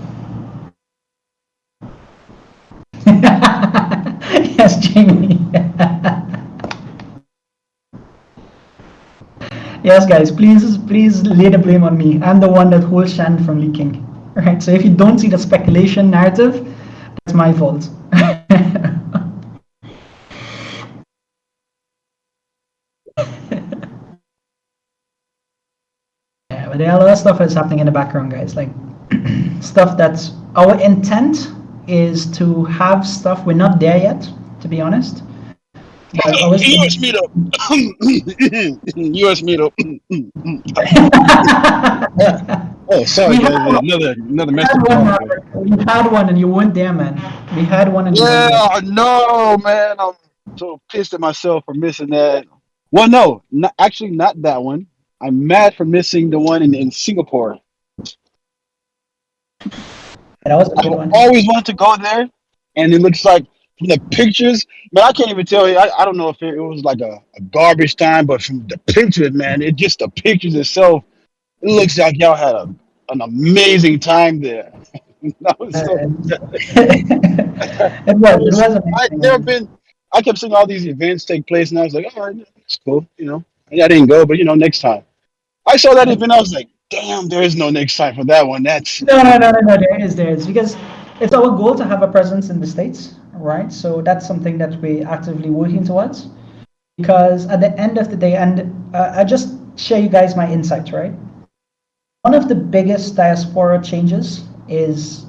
Yes, Jamie. Yes, guys, please lay the blame on me. I'm the one that holds Shan from leaking. All right, so if you don't see the speculation narrative, that's my fault. Yeah, but there are a lot of stuff that's happening in the background, guys. Like stuff that's our intent is to have stuff. We're not there yet, to be honest. US meetup. US meetup. Oh, sorry, guys. Another message. We had one and you weren't there, man. We had one and you weren't there. Yeah, no, man. I'm so pissed at myself for missing that. Well, no, actually not that one. I'm mad for missing the one in Singapore. That was a good one. I always wanted to go there, and it looks like from the pictures, man, I can't even tell you. I don't know if it was like a garbage time, but from the pictures, man, the pictures itself, it looks like y'all had an amazing time there. That was so It was amazing. I kept seeing all these events take place, and I was like, all right, that's cool, I didn't go, but next time. I saw that event, I was like, damn, there is no next time for that one. That's No, there is because it's our goal to have a presence in the States, right? So that's something that we're actively working towards. Because at the end of the day, and I just share you guys my insights, right? One of the biggest diaspora changes is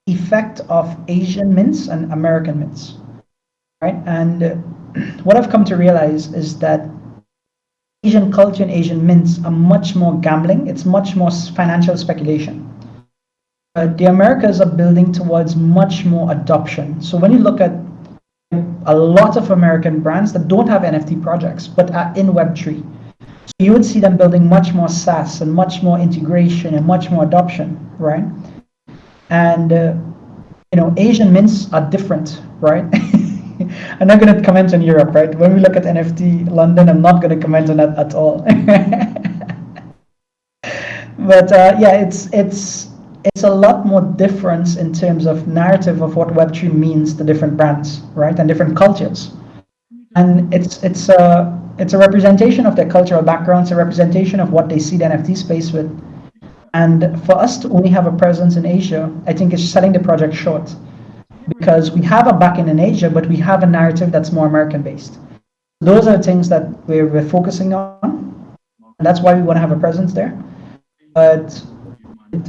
effect of Asian mints and American mints, right? And what I've come to realize is that Asian culture and Asian mints are much more gambling. It's much more financial speculation. The Americas are building towards much more adoption. So when you look at a lot of American brands that don't have NFT projects, but are in Web3, so you would see them building much more SaaS and much more integration and much more adoption, right? And Asian mints are different, right? I'm not going to comment on Europe, right? When we look at NFT London, I'm not going to comment on that at all. But yeah, it's a lot more difference in terms of narrative of what Web3 means to different brands, right, and different cultures. And it's a representation of their cultural background. It's a representation of what they see the NFT space with. And for us to only have a presence in Asia, I think is selling the project short, because we have a backend in Asia, but we have a narrative that's more American based. Those are things that we're focusing on, and that's why we want to have a presence there. But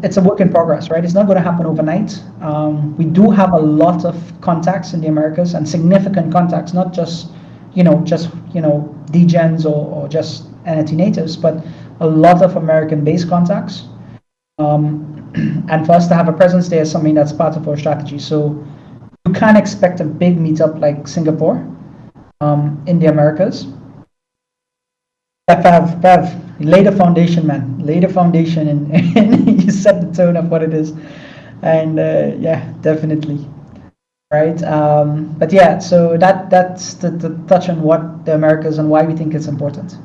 it's a work in progress, right? It's not going to happen overnight. We do have a lot of contacts in the Americas, and significant contacts, not just degens or just NFT natives, but a lot of American-based contacts. And for us to have a presence there is something that's part of our strategy. So you can't expect a big meetup like Singapore in the Americas. Pav, lay the foundation, man. Lay the foundation, and you set the tone of what it is. And yeah, definitely. Right. But yeah, so that's the touch on what the Americas and why we think it's important.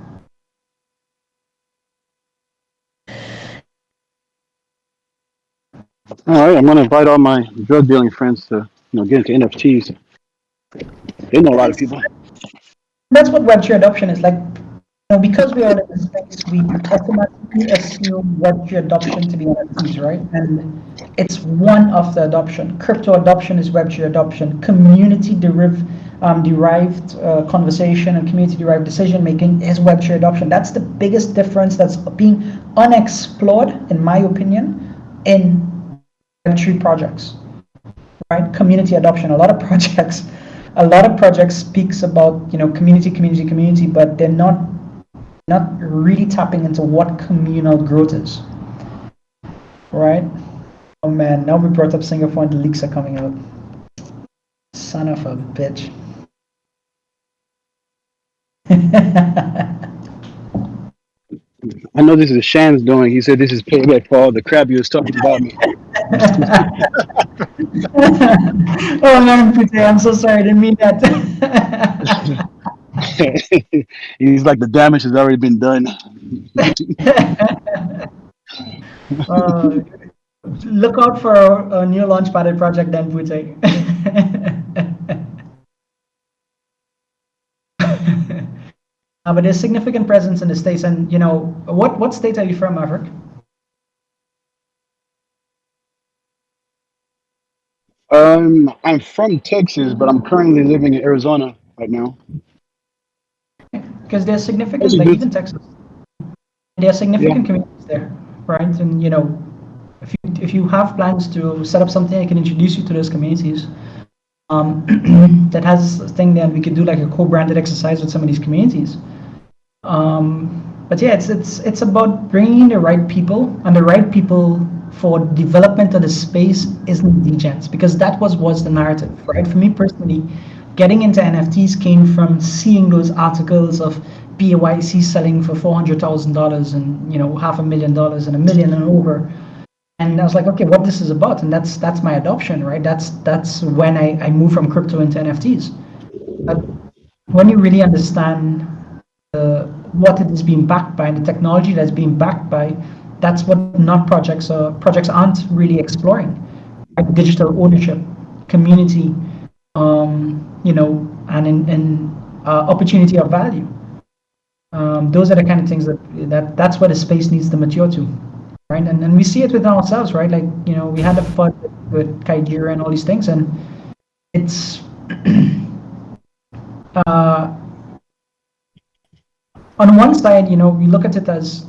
All right, I'm gonna invite all my drug dealing friends to get into NFTs. They know a lot of people. That's what Web3 adoption is like. Because we are in the space, we automatically assume Web3 adoption to be NFTs, right? And it's one of the adoption. Crypto adoption is Web3 adoption. Community derived conversation and community derived decision making is Web3 adoption. That's the biggest difference that's being unexplored, in my opinion, in Web3 projects, right? Community adoption. A lot of projects speaks about community, but they're not really tapping into what communal growth is, right? Oh man, now we brought up Singapore and the leaks are coming out. Son of a bitch. I know this is Shan's doing. He said this is payback for all the crap he was talking about me. Oh man, Peter, I'm so sorry, I didn't mean that. He's like, the damage has already been done. Look out for a new Launchpad project then, Pute. But there's significant presence in the States, and what state are you from, Maverick? I'm from Texas, but I'm currently living in Arizona right now. Because there's significant, like even Texas, there are significant communities there, right? And if you have plans to set up something, I can introduce you to those communities. That has a thing there, and we could do like a co-branded exercise with some of these communities. But yeah, it's about bringing the right people, and the right people for development of the space isn't degens, because that was the narrative, right? For me personally, getting into NFTs came from seeing those articles of BAYC selling for $400,000 and $500,000 and $1 million and over. And I was like, okay, what this is about, and that's my adoption, right? That's when I moved from crypto into NFTs. But when you really understand what it is being backed by and the technology that's being backed by, that's what projects aren't really exploring. Right? Digital ownership, community, and opportunity of value. Those are the kind of things that's what the space needs to mature to. Right? And we see it within ourselves, right? Like, we had a fun with Kaidira and all these things, and it's on one side, we look at it as,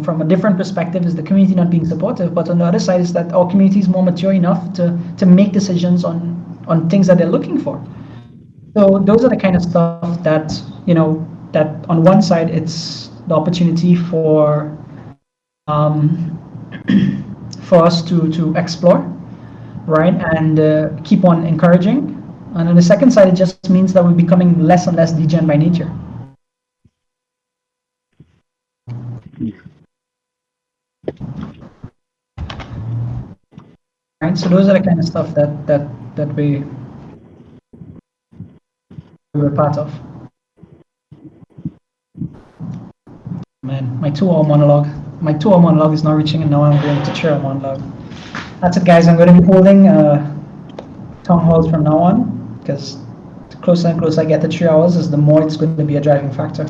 from a different perspective, is the community not being supportive, but on the other side is that our community is more mature enough to make decisions on things that they're looking for. So those are the kind of stuff that, that on one side, it's the opportunity for us to explore, right, and keep on encouraging. And on the second side, it just means that we're becoming less and less degen by nature. Right, so those are the kind of stuff that we were part of. Man, my 2 hour monologue. My 2 hour monologue is not reaching, and now I'm going to 3 hour monologue. That's it, guys. I'm going to be holding Townhalls from now on, because the closer and closer I get to 3 hours, is the more it's going to be a driving factor.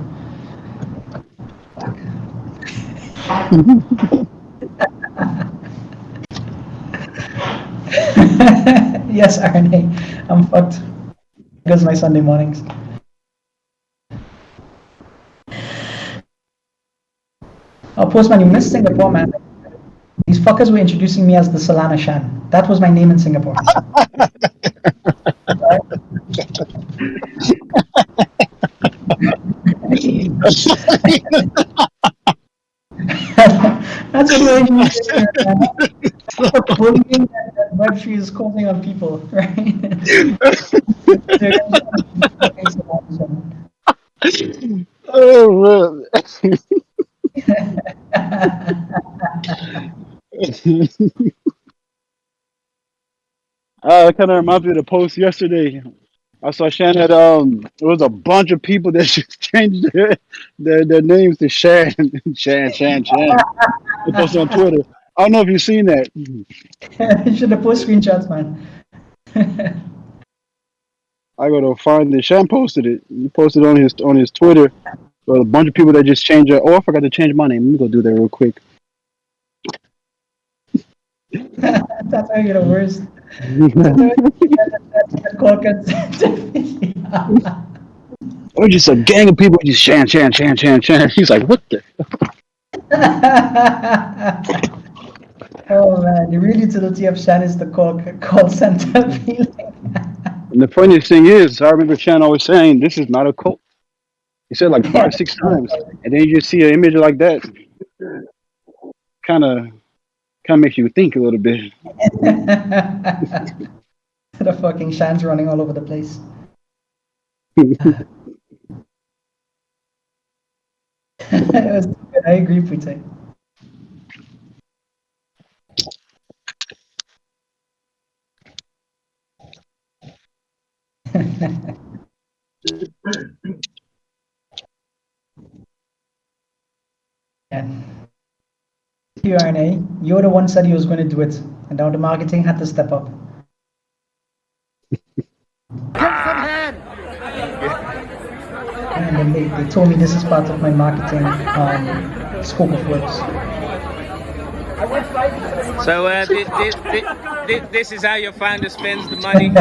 Yes, RNA, I'm fucked. Because my Sunday mornings. Postman, you missed Singapore, man. These fuckers were introducing me as the Solana Shan. That was my name in Singapore. That's what we're introducing, man. The bullying that Web3 is causing on people, right? Oh, it kind of reminds me of the post yesterday. I saw Shan had it was a bunch of people that just changed their names to Shan, Shan. They posted on Twitter. I don't know if you've seen that. You should have post screenshots, man. I gotta find it. Shan posted it. He posted it on his Twitter. So a bunch of people that just changed it. Oh, I forgot to change my name. Let me go do that real quick. That's how you get the worst. It was just a gang of people just Shan. He's like, what the? Oh man, the real utility of Shan is the call center feeling. And the funniest thing is, I remember Shan always saying, "This is not a cult." He said like 5-6 times, and then you just see an image like that, kind of makes you think a little bit. The fucking Shan's running all over the place. It was good. I agree, Pute. Yeah. RNA, you're the one said he was going to do it, and now the marketing had to step up. And then they told me this is part of my marketing scope of works. So this is how your founder spends the money.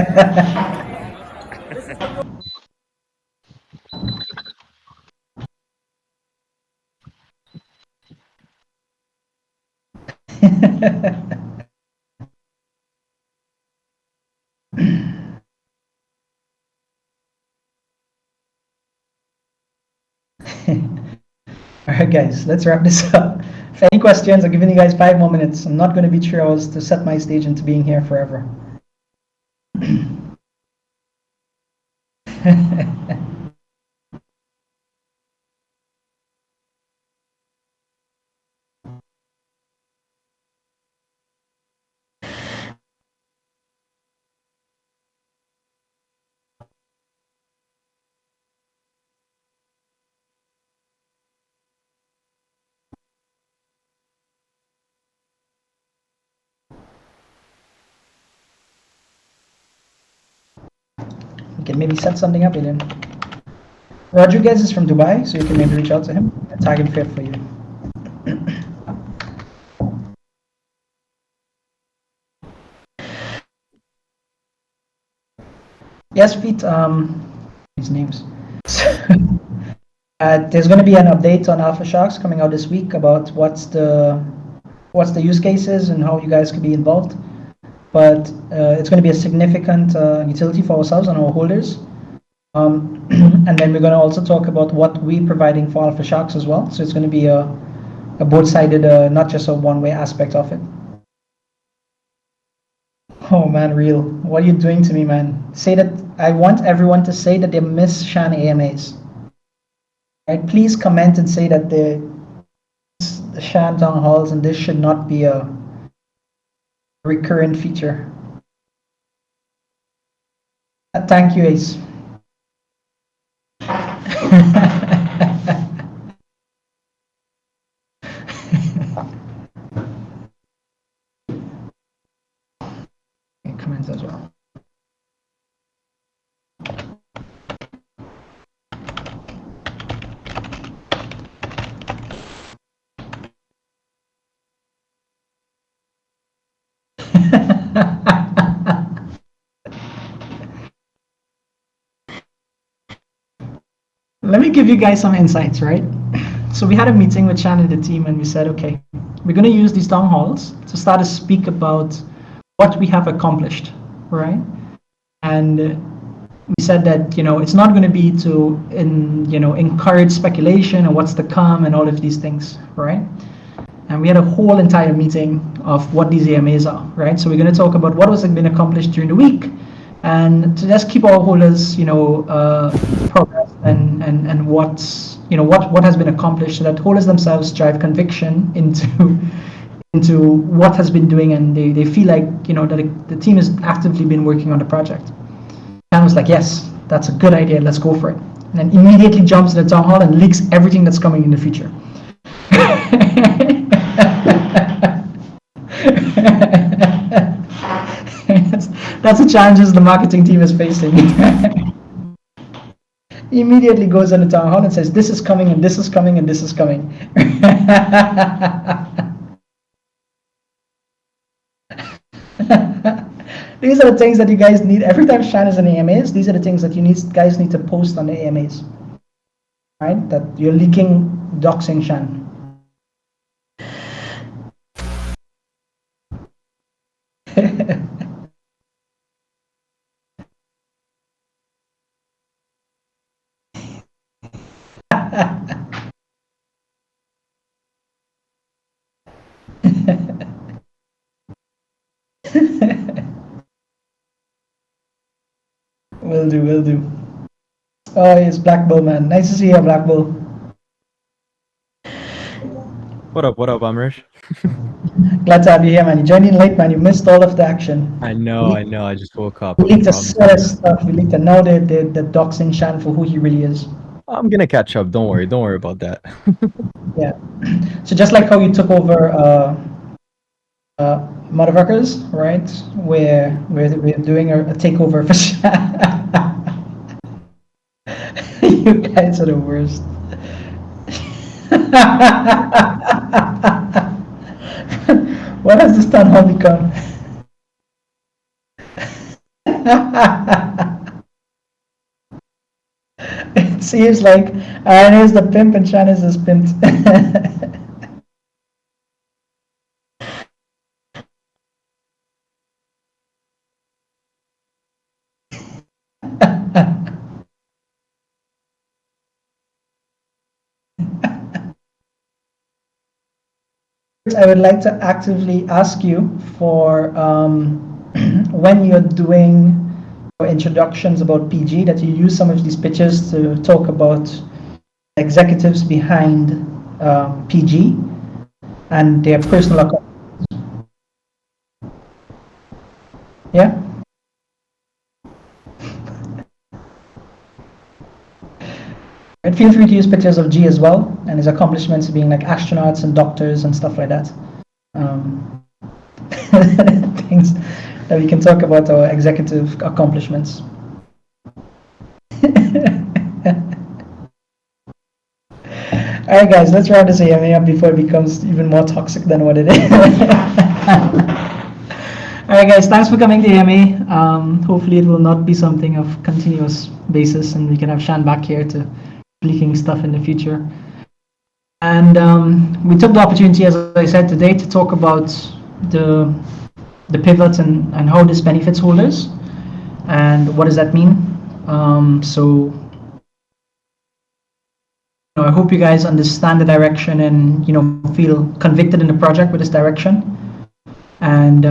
Alright guys, let's wrap this up. If any questions, I'm giving you guys 5 more minutes. I'm not going to be 3 hours to set my stage into being here forever. You can maybe set something up, Eden. Rodriguez is from Dubai, so you can maybe reach out to him and tag him fair for you. Yes, Pete, his names. There's going to be an update on Alpha Sharks coming out this week about what's the use cases and how you guys could be involved. But it's going to be a significant utility for ourselves and our holders. And then we're going to also talk about what we're providing for Alpha Sharks as well. So it's going to be a both-sided, not just a one-way aspect of it. Oh man, real. What are you doing to me, man? Say that. I want everyone to say that they miss Shan AMAs. Right? Please comment and say that the Shan Townhalls and this should not be a recurrent feature. Thank you, Ace. Comments as well. Let me give you guys some insights, right? So we had a meeting with Shan and the team, and we said, okay, we're going to use these town halls to start to speak about what we have accomplished, right? And we said that, it's not going to be to encourage speculation and what's to come and all of these things, right? And we had a whole entire meeting of what these AMAs are, right? So we're going to talk about what was been accomplished during the week, and to just keep our holders, progress and what's, what has been accomplished, so that holders themselves drive conviction into what has been doing, and they feel like, that the team has actively been working on the project. And I was like, yes, that's a good idea, let's go for it. And then immediately jumps to the town hall and leaks everything that's coming in the future. That's the challenges the marketing team is facing. Immediately goes on the town hall and says, this is coming, and this is coming, and this is coming. These are the things that you guys need. Every time Shan is in AMAs, these are the things that guys need to post on the AMAs. Right? That you're leaking doxing Shan. Will do. Oh, yes, Black Bull, man. Nice to see you, Black Bull. What up, Amresh? Glad to have you here, man. You joined in late, man. You missed all of the action. I know. I just woke up. We leaked a set of stuff. We leaked to know the doxing Shan for who he really is. I'm gonna catch up. Don't worry about that. Yeah. So just like how you took over Motherfuckers, right? Where we're doing a takeover for Shan. You guys are the worst. What has this town hall become? It seems like Aaron is the pimp and Shan is his pimp. I would like to actively ask you for when you're doing introductions about PG, that you use some of these pictures to talk about executives behind PG and their personal account. Yeah? And feel free to use pictures of G as well, and his accomplishments being like astronauts and doctors and stuff like that. Things that we can talk about our executive accomplishments. Alright guys, let's wrap this AMA up before it becomes even more toxic than what it is. Alright guys, thanks for coming to AMA. Hopefully it will not be something of continuous basis, and we can have Shan back here to leaking stuff in the future. And we took the opportunity, as I said today, to talk about the pivots and how this benefits holders and what does that mean. So I hope you guys understand the direction and feel convicted in the project with this direction, and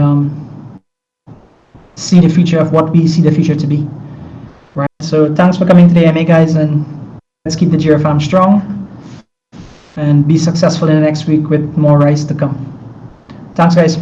see the future of what we see the future to be. Right. So thanks for coming to the AMA, guys, and let's keep the Jira farm strong and be successful in the next week with more rice to come. Thanks, guys.